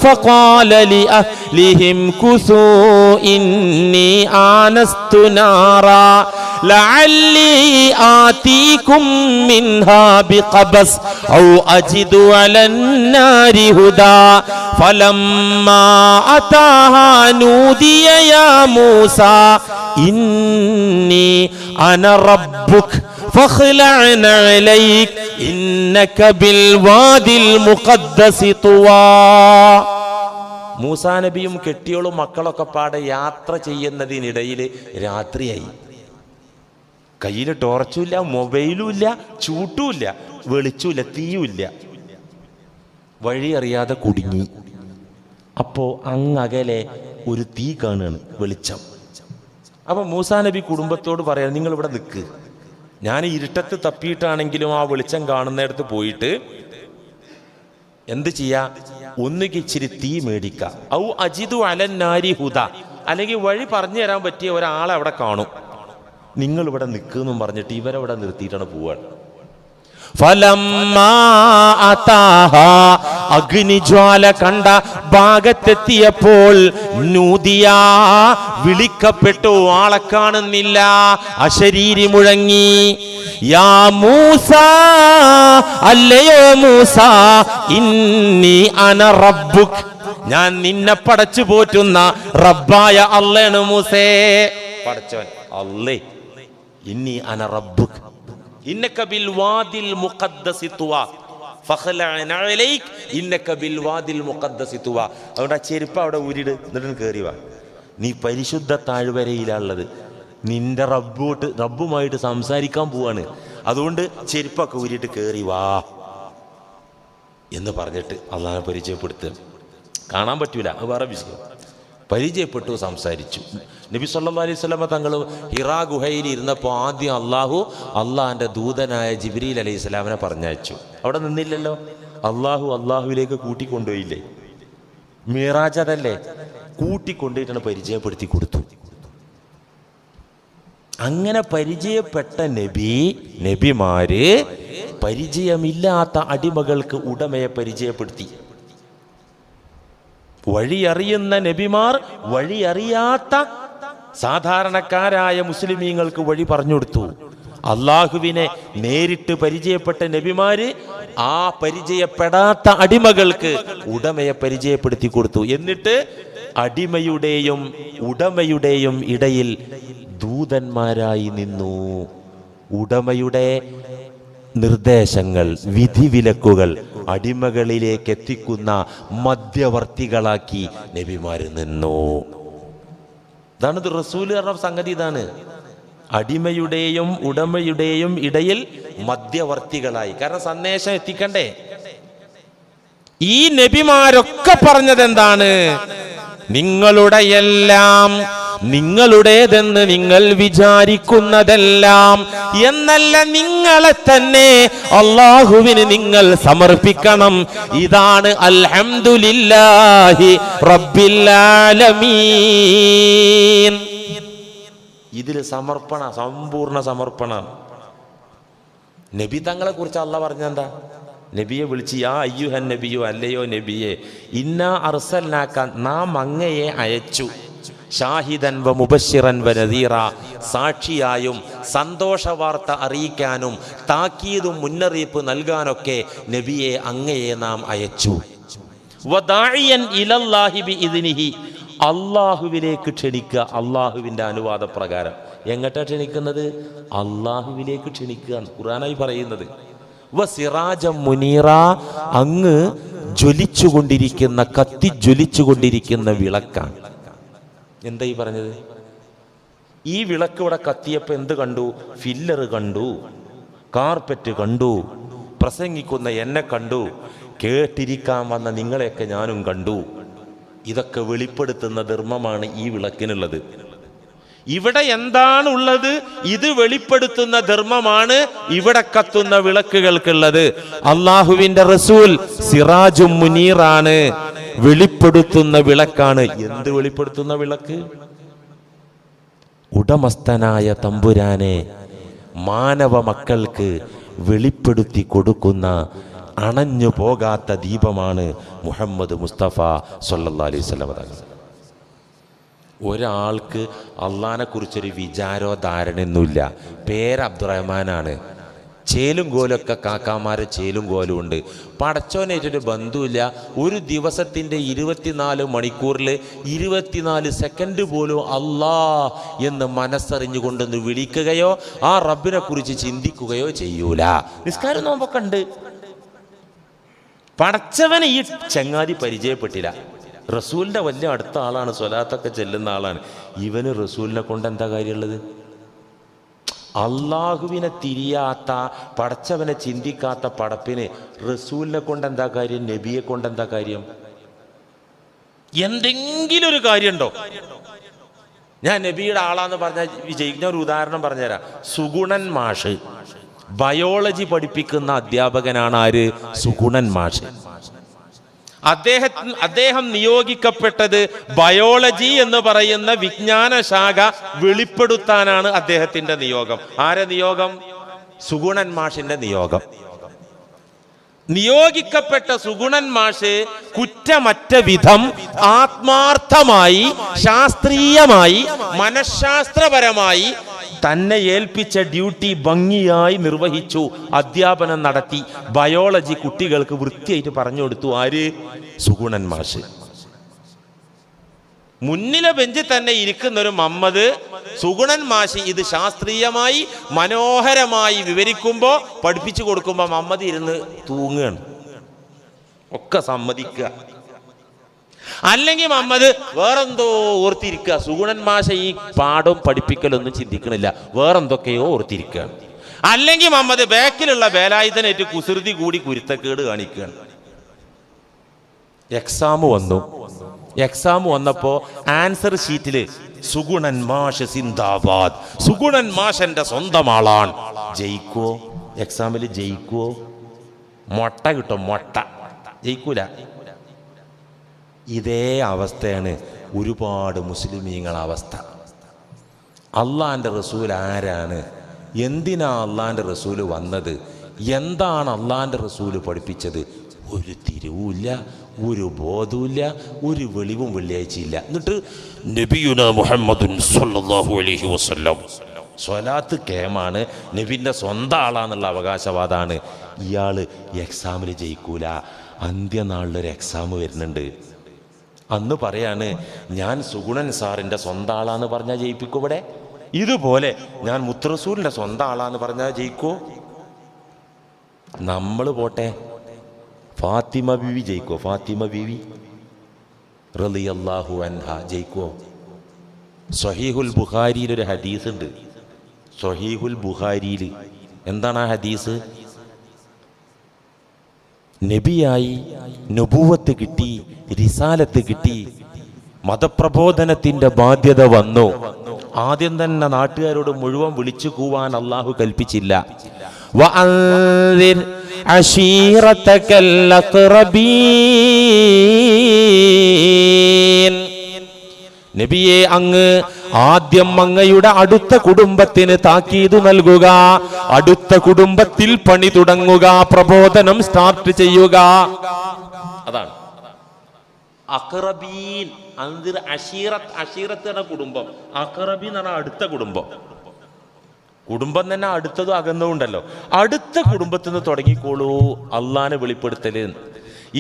ഫഖാല ലിഅഹ്ലിഹിം കുസൂ ഇന്നി ആനസ്തു നാറാ ലഅല്ലി ആതീകും മിൻഹാ ബിഖബസ് ഔ അജിദു അലൻ നാരി ഹുദാ ഫലമ്മാ അതാഹാ നൂദിയ യാ മൂസാ ഇന്നി അന റബ്ബുക ഫഖ്ലഅ അലൈക ഇന്നക ബിൽവാദിൽ മുഖദ്ദസി തുവാ. മൂസാ നബിയും കെട്ടിയോളും മക്കളൊക്കെ പാടെ യാത്ര ചെയ്യുന്നതിനിടയിൽ രാത്രിയായി. കയ്യിൽ ടോർച്ചുമില്ല, മൊബൈലും ഇല്ല, ചൂട്ടുമില്ല, വെളിച്ചുമില്ല, തീയുമില്ല. വഴി അറിയാതെ കുടുങ്ങി. അപ്പോ അങ്ങകലെ ഒരു തീ കാണുകയാണ്, വെളിച്ചം. അപ്പൊ മൂസാ നബി കുടുംബത്തോട് പറയാം, നിങ്ങൾ ഇവിടെ നിൽക്ക്, ഞാൻ ഇരുട്ടത്ത് തപ്പിയിട്ടാണെങ്കിലും ആ വെളിച്ചം കാണുന്നിടത്ത് പോയിട്ട് എന്ത് ചെയ്യാ, ഒന്നുകിൽ ഇച്ചിരി തീ മേടിക്ക, ഔ അജിദു അലൻ നാരി ഹുദ, അല്ലെങ്കിൽ വഴി പറഞ്ഞു തരാൻ പറ്റിയ ഒരാളെ അവിടെ കാണും, നിങ്ങൾ ഇവിടെ നിൽക്കുന്നും പറഞ്ഞിട്ട് ഇവരവിടെ നിർത്തിയിട്ടാണ് പോവാണ്. ഫലമ്മാ അതാഹാ, അഗ്നിജ്വാല കണ്ട ഭാഗത്തെത്തിയപ്പോൾ നൂദിയ വിളിക്കപ്പെട്ടു, ആളെ കാണുന്നില്ല, അശരീരി മുഴങ്ങി. യാ മൂസ, അല്ലയോ മൂസ, ഇന്നി അന റബ്ബുക്, ഞാൻ നിന്നെ പടച്ചു പോറ്റുന്ന റബ്ബായ അള്ളാണ് മൂസേ. പടച്ചവൻ അല്ലേ, ഇന്നി അന റബ്ബുക് ഇന്നക ബിൽ വാദിൽ മുഖദ്ദസി തുവാ ഫഖലഅന അലൈക് ഇന്നക ബിൽ വാദിൽ മുഖദ്ദസി തുവാ. അവിടെ ചെരുപ്പ് അവിടെ ഊരിട്, എന്നിട്ട് കയറി വാ. നീ പരിശുദ്ധ താഴ്വരയിലുള്ളത്, നിന്റെ റബ്ബുമായിട്ട് സംസാരിക്കാൻ പോവാണ്, അതുകൊണ്ട് ചെരുപ്പൊക്കെ ഊരിയിട്ട് കയറി വാ എന്ന് പറഞ്ഞിട്ട് അള്ളാഹനെ പരിചയപ്പെടുത്തുക. കാണാൻ പറ്റൂല, അത് വേറെ വിഷയം. പരിചയപ്പെട്ടു, സംസാരിച്ചു. നബി സല്ലല്ലാഹു അലൈഹി വസല്ലം തങ്ങൾ ഹിറാ ഗുഹയിൽ ഇരുന്നപ്പോൾ ആദ്യം അള്ളാഹിൻ്റെ ദൂതനായ ജിബ്രീൽ അലൈഹി സ്വലാമിനെ പറഞ്ഞയച്ചു. അവിടെ നിന്നില്ലല്ലോ, അള്ളാഹുവിലേക്ക് കൂട്ടിക്കൊണ്ടുപോയില്ലേ? മിറാജ് അതല്ലേ, കൂട്ടിക്കൊണ്ടുപോയിട്ടാണ് പരിചയപ്പെടുത്തി കൊടുത്തു. അങ്ങനെ പരിചയപ്പെട്ട നബിമാര് പരിചയമില്ലാത്ത അടിമകൾക്ക് ഉടമയെ പരിചയപ്പെടുത്തി. വഴിയറിയുന്ന നബിമാർ വഴിയറിയാത്ത സാധാരണക്കാരായ മുസ്ലിമീങ്ങൾക്ക് വഴി പറഞ്ഞു കൊടുത്തു. അള്ളാഹുവിനെ നേരിട്ട് പരിചയപ്പെട്ട നബിമാര് ആ പരിചയപ്പെടാത്ത അടിമകൾക്ക് ഉടമയെ പരിചയപ്പെടുത്തി കൊടുത്തു. എന്നിട്ട് അടിമയുടെയും ഉടമയുടെയും ഇടയിൽ ദൂതന്മാരായി നിന്നു. ഉടമയുടെ നിർദ്ദേശങ്ങൾ, വിധിവിലക്കുകൾ അടിമകളിലേക്ക് എത്തിക്കുന്ന മധ്യവർത്തികളാക്കി നബിമാര് നിന്നു. ഇതാണ് റസൂല് പറഞ്ഞ സംഗതി. ഇതാണ് അടിമയുടെയും ഉടമയുടെയും ഇടയിൽ മധ്യവർത്തികളായി. കാരണം സന്ദേശം എത്തിക്കണ്ടേ. ഈ നബിമാരൊക്കെ പറഞ്ഞത് എന്താണ്? നിങ്ങളുടെ എല്ലാം നിങ്ങളുടേതെന്ന് നിങ്ങൾ വിചാരിക്കുന്നതെല്ലാം എന്നല്ല, നിങ്ങളെ തന്നെ അല്ലാഹുവിന് നിങ്ങൾ സമർപ്പിക്കണം. ഇതാണ് അൽഹംദുലില്ലാഹി റബ്ബിൽ ആലമീൻ. ഇതിൽ സമർപ്പണ, സമ്പൂർണ്ണ സമർപ്പണം. നബി തങ്ങളെ കുറിച്ച് അള്ളാഹ് പറഞ്ഞെന്താ? നബിയെ വിളിച്ച് യാ അയ്യുഹൻ നബിയോ, അല്ലയോ നബിയെ, ഇന്നാ അർസൽനാക, നാം അങ്ങയെ അയച്ചു, ഷാഹിദൻ വ മുബശ്ശിറൻ വ നദീറ, സാക്ഷിയായും സന്തോഷ വാർത്ത അറിയിക്കാനും താക്കീതും മുന്നറിയിപ്പ് നൽകാനൊക്കെ നബിയെ അങ്ങയെ നാം അയച്ചു. വദാഇയൻ ഇലല്ലാഹി ബിഇദ്നിഹി, അള്ളാഹുവിലേക്ക് ക്ഷണിക്കുക, അള്ളാഹുവിൻ്റെ അനുവാദപ്രകാരം. എങ്ങട്ടാ ക്ഷണിക്കുന്നത്? അള്ളാഹുവിലേക്ക് ക്ഷണിക്കുക, ഖുർആനായി പറയുന്നത്. വസിറാജം മുനീറ, അങ്ങ് ജ്വലിച്ചുകൊണ്ടിരിക്കുന്ന, കത്തിജ്വലിച്ചുകൊണ്ടിരിക്കുന്ന വിളക്കാണ്. എന്താ ഈ പറഞ്ഞത്? ഈ വിളക്ക് ഇവിടെ കത്തിയപ്പോൾ എന്ത് കണ്ടു? ഫില്ലർ കണ്ടു, കാർപ്പറ്റ് കണ്ടു, പ്രസംഗിക്കുന്ന എന്നെ കണ്ടു, കേട്ടിരിക്കാൻ വന്ന നിങ്ങളെയൊക്കെ ഞാനും കണ്ടു. ഇതൊക്കെ വെളിപ്പെടുത്തുന്ന ധർമ്മമാണ് ഈ വിളക്കിനുള്ളത്. ഇവിടെ എന്താണുള്ളത്? ഇത് വെളിപ്പെടുത്തുന്ന ധർമ്മമാണ് ഇവിടെ കത്തുന്ന വിളക്കുകൾക്കുള്ളത്. അള്ളാഹുവിന്റെ റസൂൽ സിറാജും മുനീറാണ്, വെളിപ്പെടുത്തുന്ന വിളക്കാണ്. എന്ത് വെളിപ്പെടുത്തുന്ന വിളക്ക്? ഉടമസ്ഥനായ തമ്പുരാനെ മാനവ മക്കൾക്ക് വെളിപ്പെടുത്തി കൊടുക്കുന്ന അണഞ്ഞു പോകാത്ത ദീപമാണ് മുഹമ്മദ് മുസ്തഫ സല്ലല്ലാഹു അലൈഹി വസല്ലം തങ്ങൾ. ഒരാൾക്ക് അള്ളാഹിനെ കുറിച്ചൊരു വിചാരോ ധാരണയൊന്നുമില്ല. പേര് അബ്ദുറഹ്മാനാണ്. ചേലും കോലൊക്കെ കാക്കാമാരെ ചേലും കോലും ഉണ്ട്. പടച്ചോനായിട്ടൊരു ബന്ധുവില്ല. ഒരു ദിവസത്തിൻ്റെ 24 മണിക്കൂറിൽ 24 സെക്കൻഡ് പോലും അല്ലാ എന്ന് മനസ്സറിഞ്ഞുകൊണ്ടൊന്ന് വിളിക്കുകയോ ആ റബ്ബിനെ കുറിച്ച് ചിന്തിക്കുകയോ ചെയ്യൂല. നിസ്കാരം നോമ്പൊക്കെ ഉണ്ട്. പടച്ചവനെ ഈ ചങ്ങാതി പരിചയപ്പെട്ടില്ല. റസൂലിൻ്റെ വലിയ അടുത്ത ആളാണ്, സ്വലാത്തൊക്കെ ചെല്ലുന്ന ആളാണ്. ഇവന് റസൂലിനെ കൊണ്ട് എന്താ കാര്യമുള്ളത്? അള്ളാഹുവിനെ തിരിയാത്ത, പടച്ചവനെ ചിന്തിക്കാത്ത പടപ്പിന് റസൂലിനെ കൊണ്ട് എന്താ കാര്യം? നബിയെ കൊണ്ട് എന്താ കാര്യം? എന്തെങ്കിലും ഒരു കാര്യമുണ്ടോ? ഞാൻ നബിയുടെ ആളാന്ന് പറഞ്ഞാൽ വിജയിക്കുന്ന ഒരു ഉദാഹരണം പറഞ്ഞുതരാം. സുഗുണൻ മാഷ്, ബയോളജി പഠിപ്പിക്കുന്ന അധ്യാപകനാണ്. ആര്? സുഗുണൻ മാഷ്. അദ്ദേഹം നിയോഗിക്കപ്പെട്ടത് ബയോളജി എന്ന് പറയുന്ന വിജ്ഞാന ശാഖ വെളിപ്പെടുത്താനാണ് അദ്ദേഹത്തിന്റെ നിയോഗം. ആരെ നിയോഗം? സുഗുണൻ മാഷിന്റെ നിയോഗം. നിയോഗിക്കപ്പെട്ട സുഗുണൻ മാഷ് കുറ്റമറ്റ വിധം ആത്മാർത്ഥമായി, ശാസ്ത്രീയമായി, മനഃശാസ്ത്രപരമായി തന്നെ ഏൽപ്പിച്ച ഡ്യൂട്ടി ഭംഗിയായി നിർവഹിച്ചു. അധ്യാപനം നടത്തി. ബയോളജി കുട്ടികൾക്ക് വൃത്തിയായിട്ട് പറഞ്ഞു കൊടുത്തു. ആര്? സുഗുണൻ മാഷ്. മുന്നിലെ ബെഞ്ചിൽ തന്നെ ഇരിക്കുന്ന ഒരു മമ്മദ്, സുഗുണൻ മാഷി ഇത് ശാസ്ത്രീയമായി മനോഹരമായി വിവരിക്കുമ്പോൾ, പഠിപ്പിച്ചു കൊടുക്കുമ്പോൾ മമ്മദ് ഇരുന്ന് തൂങ്ങുകയാണ്. ഒക്കെ സമ്മതിക്കുക. അല്ലെങ്കിൽ മമ്മദ് വേറെന്തോ ഓർത്തിരിക്കുക. സുഗുണൻ മാഷ ഈ പാഠവും പഠിപ്പിക്കലൊന്നും ചിന്തിക്കണില്ല, വേറെന്തൊക്കെയോ ഓർത്തിരിക്കുകയാണ്. അല്ലെങ്കിൽ മമ്മദ് ബാക്കിലുള്ള വേലായുധനേറ്റ് കുസൃതി കൂടി കുരുത്തക്കേട് കാണിക്കുകയാണ്. എക്സാം വന്നു. എക്സാം വന്നപ്പോ ആൻസർ ഷീറ്റില് സുഗുണൻ മാഷ് സിന്ദാബാദ്, സുഗുണൻ മാഷന്റെ സ്വന്തം ആളാണ്. ജയിക്കുവോ? എക്സാമിൽ ജയിക്കുവോ? മൊട്ട കിട്ടും, മൊട്ട. ജയിക്കൂല. ഇതേ അവസ്ഥയാണ് ഒരുപാട് മുസ്ലിമീങ്ങളെ അവസ്ഥ. അള്ളാന്റെ റസൂൽ ആരാണ്? എന്തിനാ അള്ളാന്റെ റസൂല് വന്നത്? എന്താണ് അള്ളാന്റെ റസൂല് പഠിപ്പിച്ചത്? ഒരു തിരിവുമില്ല, ഒരു ബോധവുമില്ല, ഒരു വെളിവും വെള്ളിയാഴ്ചയില്ല. എന്നിട്ട് നബിയുനാ മുഹമ്മദുൻ സ്വല്ലല്ലാഹു അലൈഹി വസല്ലം സ്വലാത്ത് കേമാണ്, നബിൻ്റെ സ്വന്തം ആളാന്നുള്ള അവകാശവാദമാണ്. ഇയാള് എക്സാമിൽ ജയിക്കൂല. അന്ത്യനാളിലൊരു എക്സാം വരുന്നുണ്ട്. അന്ന് പറയാണ് ഞാൻ സുഗുണൻ സാറിൻ്റെ സ്വന്തം ആളാന്ന് പറഞ്ഞാൽ ജയിപ്പിക്കൂ. ഇവിടെ ഇതുപോലെ ഞാൻ മുത്തറസൂലിൻ്റെ സ്വന്തം ആളാന്ന് പറഞ്ഞാൽ ജയിക്കോ? നമ്മൾ പോട്ടെ, ഫാത്തിമ ബീവി ജയിക്കോ? ഫാത്തിമ ബീവി റളിയല്ലാഹു അൻഹ ജയിക്കോ? സ്വഹീഹുൽ ബുഖാരിയിൽ ഒരു ഹദീസ് ഉണ്ട്. സ്വഹീഹുൽ ബുഖാരിയിൽ എന്താണ് ആ ഹദീസ്? നബിയായി നുബുവത്ത് കിട്ടി, റിസാലത്ത് കിട്ടി, മതപ്രബോധനത്തിന്റെ ബാധ്യത വന്നു. ആദ്യം തന്നെ നാട്ടുകാരോട് മുഴുവൻ വിളിച്ചു കൂവാൻ അള്ളാഹു കൽപ്പിച്ചില്ല. വഅൻദിർ അശീറതകൽ അഖ്റബീൻ. നബിയെ, അങ്ങ് ആദ്യം അങ്ങയുടെ അടുത്ത കുടുംബത്തിന് താക്കീത് നൽകുക, അടുത്ത കുടുംബത്തിൽ പണി തുടങ്ങുക, പ്രബോധനം സ്റ്റാർട്ട് ചെയ്യുക. അതാണ് അഖ്റബീൻ. അൻദിർ അശീറത്ത്. അശീറത്ത് എന്ന കുടുംബം, അഖ്റബീൻ എന്ന അടുത്ത കുടുംബം. കുടുംബം തന്നെ അടുത്തതും അകന്നതുണ്ടല്ലോ. അടുത്ത കുടുംബത്തിൽ നിന്ന് തുടങ്ങിക്കോളൂ അള്ളാനെ വെളിപ്പെടുത്തല്.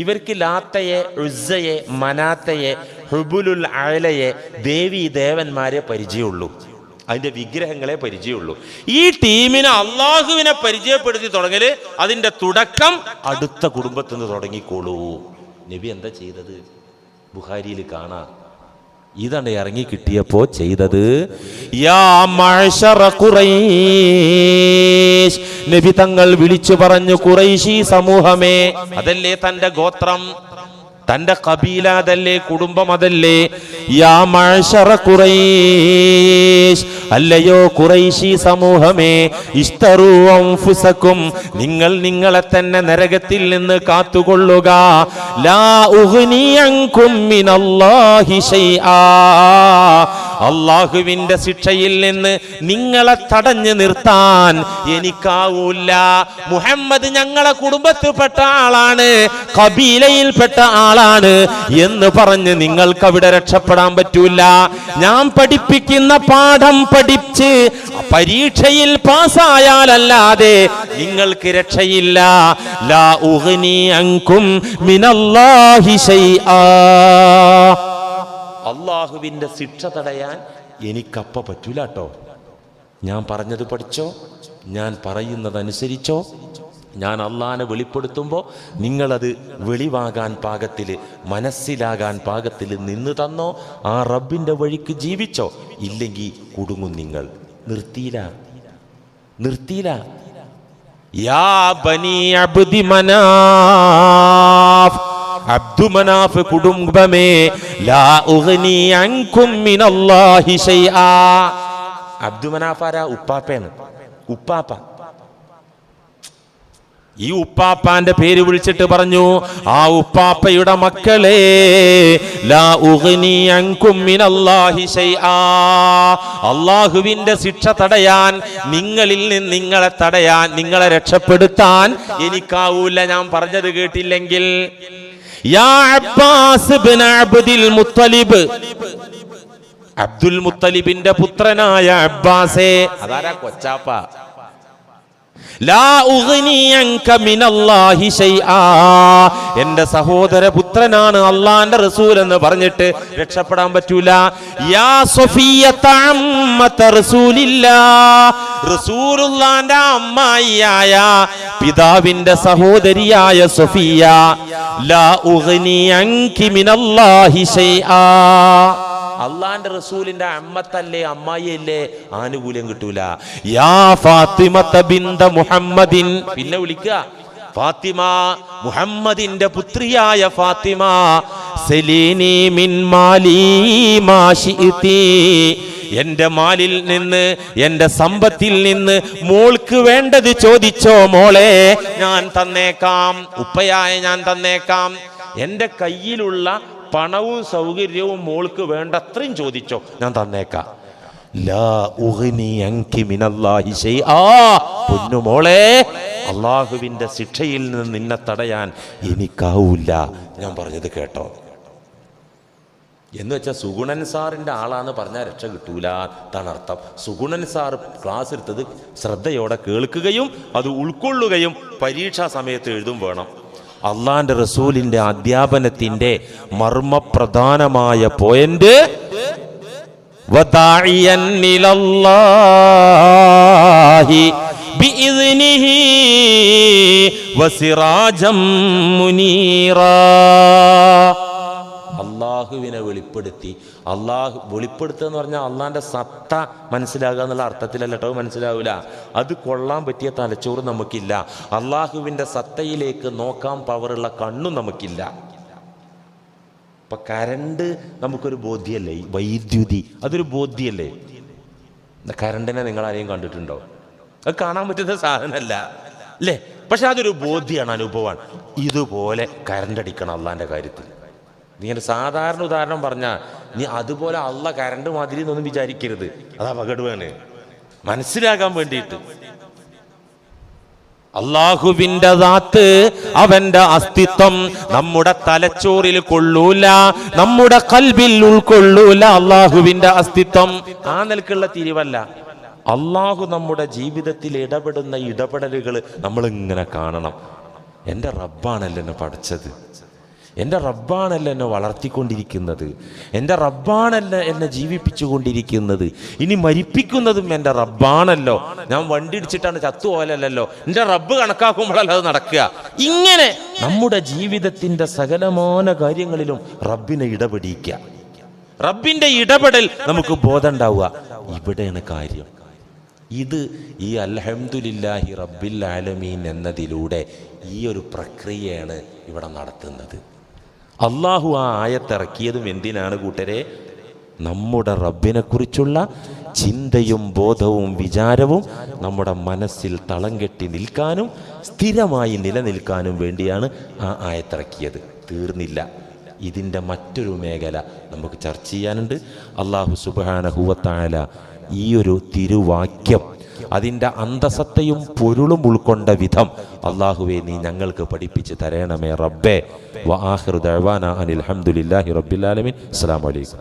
ഇവർക്ക് ലാത്തയെ, ഉസ്സയെ, മനാത്തയെ, ഹുബുലുൽ അഅലയെ, ദേവി ദേവന്മാരെ പരിചയമുള്ളൂ, അതിന്റെ വിഗ്രഹങ്ങളെ പരിചയമുള്ളൂ. ഈ ടീമിനെ അള്ളാഹുവിനെ പരിചയപ്പെടുത്തി തുടങ്ങല് അതിന്റെ തുടക്കം അടുത്ത കുടുംബത്തിൽ നിന്ന് തുടങ്ങിക്കോളൂ. നബി എന്താ ചെയ്തത്? ബുഖാരിയിൽ കാണാം. ഇതാണ് ഇറങ്ങി കിട്ടിയപ്പോ ചെയ്തത്. യാ മഅ്ശറ ഖുറൈശ്, നബി തങ്ങൾ വിളിച്ചു പറഞ്ഞു, ഖുറൈശി സമൂഹമേ, അതല്ലേ തന്റെ ഗോത്രം, തന്റെ കബീല, അതല്ലേ കുടുംബം, അതല്ലേ. യാ മഅ്ശറ ഖുറൈശ്, അല്ലയോ ഖുറൈശി സമൂഹമേ, ഇസ്തറൂ അൻഫുസകും, നിങ്ങൾ നിങ്ങളെ തന്നെ നരകത്തിൽ നിന്ന് കാത്തുകൊള്ളുക. ലാ ഉഗ്നി അൻകും മിനല്ലാഹി ശൈആ, അള്ളാഹുവിന്റെ ശിക്ഷയിൽ നിന്ന് നിങ്ങളെ തടഞ്ഞു നിർത്താൻ എനിക്കാവൂല. മുഹമ്മദ് ഞങ്ങളെ കുടുംബത്തിൽപ്പെട്ട ആളാണ്, കബീലയിൽപ്പെട്ട ആളാണ് എന്ന് പറഞ്ഞ് നിങ്ങൾക്ക് അവിടെ രക്ഷപ്പെടാൻ പറ്റൂല. ഞാൻ പഠിപ്പിക്കുന്ന പാഠം പഠിച്ച് പരീക്ഷയിൽ പാസ്സായാലല്ലാതെ നിങ്ങൾക്ക് രക്ഷയില്ല. ലാ ഉഗ്നി അൻകും മിനല്ലാഹി ശൈആ, അള്ളാഹുവിന്റെ ശിക്ഷ തടയാൻ എനിക്കപ്പ പറ്റൂല കേട്ടോ. ഞാൻ പറഞ്ഞത് പഠിച്ചോ, ഞാൻ പറയുന്നത് അനുസരിച്ചോ, ഞാൻ അള്ളാനെ വെളിപ്പെടുത്തുമ്പോൾ നിങ്ങളത് വെളിവാകാൻ പാകത്തിൽ, മനസ്സിലാകാൻ പാകത്തിൽ നിന്ന് തന്നോ, ആ റബ്ബിന്റെ വഴിക്ക് ജീവിച്ചോ. ഇല്ലെങ്കിൽ കുടുങ്ങും നിങ്ങൾ. നിർത്തിയില്ല. യാ ബനി അബ്ദി മനാഫ്, അബ്ദുമനാഫ് കുടുംബമേ, ലാ ഉഗ്നി അൻകും മിനല്ലാഹി ശൈആ. അബ്ദുമനാഫ് ആരാ? ഉപ്പാപ്പയാണ്. ഉപ്പാപ്പ. ഈ ഉപ്പാപ്പാന്റെ പേര് വിളിച്ചിട്ട് പറഞ്ഞു, ആ ഉപ്പാപ്പയുടെ മക്കളെ, ലാ ഉഗ്നി അൻകും മിനല്ലാഹി ശൈആ, അല്ലാഹുവിന്റെ ശിക്ഷ തടയാൻ, നിങ്ങളിൽ നിന്ന് നിങ്ങളെ തടയാൻ, നിങ്ങളെ രക്ഷപ്പെടുത്താൻ എനിക്കാവൂല ഞാൻ പറഞ്ഞത് കേട്ടില്ലെങ്കിൽ. യാ അബ്ബാസ് ഇബ്നു അബ്ദുൽ മുത്തലിബ്, അബ്ദുൽ മുത്തലിബിന്റെ പുത്രനായ അബ്ബാസേ, അതാരാ കൊച്ചാപ്പ. ലാ ഉഗ്നി അൻക മിനല്ലാഹി ശൈആ, എന്റെ സഹോദര പുത്രനാണ് അള്ളാന്റെ റസൂൽ എന്ന് പറഞ്ഞിട്ട് രക്ഷപ്പെടാൻ പറ്റൂല. യാ സഫിയ്യത അമ്മത റസൂലില്ലാഹ്, റസൂലുള്ളാന്റെ അമ്മായിയായ പിതാവിന്റെ സഹോദരിയായ സഫിയ, ലാ ഉഗ്നി അൻകി മിനല്ലാഹി ശൈആ, അള്ളാന്റെ റസൂലിന്റെ അമ്മത്തല്ലേ, അമ്മായിയല്ലേ, ആനുകൂല്യം കിട്ടൂല. യാ ഫാത്തിമത ബിന്ത മുഹമ്മദിൻ, പിന്നെ വിളിക്കുക ഫാത്തിമ, മുഹമ്മദിന്റെ പുത്രിയായ ഫാത്തിമ, സലീനി മിൻ മാലി മാ ശിഇതി, എന്റെ മാലിൽ നിന്ന്, എന്റെ സമ്പത്തിൽ നിന്ന് മോൾക്ക് വേണ്ടത് ചോദിച്ചോ മോളെ, ഞാൻ തന്നേക്കാം, ഉപ്പയായ ഞാൻ തന്നേക്കാം. എന്റെ കയ്യിലുള്ള പണവും സൗകര്യവും മോൾക്ക് വേണ്ടത്രയും ചോദിച്ചോ, ഞാൻ തന്നേക്കാം. ലാ ഉഗ്നി അൻകി മിനല്ലാഹി ശൈആ, പൊന്നുമോളെ, അള്ളാഹുവിന്റെ ശിക്ഷയിൽ നിന്ന് നിന്നെ തടയാൻ എനിക്കാവൂല, ഞാൻ പറഞ്ഞത് കേട്ടോ. എന്ന് വെച്ചാൽ സുഗുണൻ സാറിന്റെ ആളാന്ന് പറഞ്ഞാൽ രക്ഷ കിട്ടൂല എന്നാണ് അർത്ഥം. സുഗുണൻ സാർ ക്ലാസ് എടുത്തത് ശ്രദ്ധയോടെ കേൾക്കുകയും അത് ഉൾക്കൊള്ളുകയും പരീക്ഷാ സമയത്ത് എഴുതും വേണം. അള്ളാന്റെ റസൂലിന്റെ അധ്യാപനത്തിന്റെ മർമ്മപ്രധാനമായ പോയിന്റ്, വദാഇയൻ ഇലല്ലാഹി ബിഇദ്നിഹി വസിറാജം മുനീറാ, അള്ളാഹുവിനെ വെളിപ്പെടുത്തി. അള്ളാഹു വെളിപ്പെടുത്തുക എന്ന് പറഞ്ഞാൽ അള്ളാന്റെ സത്ത മനസ്സിലാകുക എന്നുള്ള അർത്ഥത്തിലല്ല കേട്ടോ, മനസ്സിലാവില്ല. അത് കൊള്ളാൻ പറ്റിയ തലച്ചോറ് നമുക്കില്ല. അള്ളാഹുവിന്റെ സത്തയിലേക്ക് നോക്കാൻ പവറുള്ള കണ്ണും നമുക്കില്ല. ഇപ്പൊ കരണ്ട് നമുക്കൊരു ബോധ്യല്ലേ, വൈദ്യുതി അതൊരു ബോധ്യല്ലേ. കരണ്ടിനെ നിങ്ങൾ ആരെയും കണ്ടിട്ടുണ്ടോ? അത് കാണാൻ പറ്റുന്ന സാധനമല്ല അല്ലേ, പക്ഷെ അതൊരു ബോധ്യമാണ്, അനുഭവമാണ്. ഇതുപോലെ കരണ്ട് അടിക്കണം അള്ളാന്റെ കാര്യത്തിൽ. നീ ഒരു സാധാരണ ഉദാഹരണം പറഞ്ഞാൽ നീ അതുപോലെ അള്ള കരണ്ട് മാതിരി എന്നൊന്നും വിചാരിക്കരുത്, അത് അപകടമാണ്. മനസ്സിലാകാൻ വേണ്ടിയിട്ട് അള്ളാഹുവിന്റെ ദാത്ത്, അവന്റെ അസ്തിത്വം നമ്മുടെ തലച്ചോറിൽ കൊള്ളൂല, നമ്മുടെ ഖൽബിൽ ഉൾക്കൊള്ളൂല. അള്ളാഹുവിന്റെ അസ്തിത്വം ആ നിലക്കുള്ള തിരിവല്ല. അള്ളാഹു നമ്മുടെ ജീവിതത്തിൽ ഇടപെടുന്ന ഇടപെടലുകൾ നമ്മൾ ഇങ്ങനെ കാണണം. എൻ്റെ റബ്ബാണല്ലോ എന്നെ പഠിച്ചത്, എൻ്റെ റബ്ബാണല്ലോ എന്നെ വളർത്തിക്കൊണ്ടിരിക്കുന്നത്, എൻ്റെ റബ്ബാണല്ലോ എന്നെ ജീവിപ്പിച്ചുകൊണ്ടിരിക്കുന്നത്, ഇനി മരിപ്പിക്കുന്നതും എൻ്റെ റബ്ബാണല്ലോ. ഞാൻ വണ്ടി ഇടിച്ചിട്ടാണ് ചത്തുപോലല്ലോ, എൻ്റെ റബ്ബ് കണക്കാക്കുമ്പോഴല്ല അത് നടക്കുക. ഇങ്ങനെ നമ്മുടെ ജീവിതത്തിൻ്റെ സകലമാന കാര്യങ്ങളിലും റബ്ബിനെ ഇടപെടിക്കുക. റബ്ബിൻ്റെ ഇടപെടൽ നമുക്ക് ബോധം ഉണ്ടാവുക. ഇവിടെയാണ് കാര്യം. ഇത് ഈ അൽഹംദുലില്ലാഹി റബ്ബിൽ ആലമീൻ എന്നതിലൂടെ ഈ ഒരു പ്രക്രിയയാണ് ഇവിടെ നടത്തുന്നത്. അള്ളാഹു ആ ആയത്തിറക്കിയതും എന്തിനാണ് കൂട്ടരെ? നമ്മുടെ റബ്ബിനെ കുറിച്ചുള്ള ചിന്തയും ബോധവും വിചാരവും നമ്മുടെ മനസ്സിൽ തളം കെട്ടി നിൽക്കാനും സ്ഥിരമായി നിലനിൽക്കാനും വേണ്ടിയാണ് ആ ആയത്തിറക്കിയത്. തീർന്നില്ല, ഇതിൻ്റെ മറ്റൊരു മേഖല നമുക്ക് ചർച്ച ചെയ്യാനുണ്ട്. അള്ളാഹു സുബ്ഹാനഹു വ തആല ഈ ഒരു തിരുവാക്യം അതിൻ്റെ അന്തസത്തയും പൊരുളും ഉൾക്കൊണ്ട വിധം അള്ളാഹുവെ നീ ഞങ്ങൾക്ക് പഠിപ്പിച്ച് തരണമേ റബ്ബേ. വ ആഖിറു ദഅ്വാനാ അനിൽ ഹംദുലില്ലാഹി റബ്ബിൽ ആലമീൻ. അസ്സലാമു അലൈക്കും.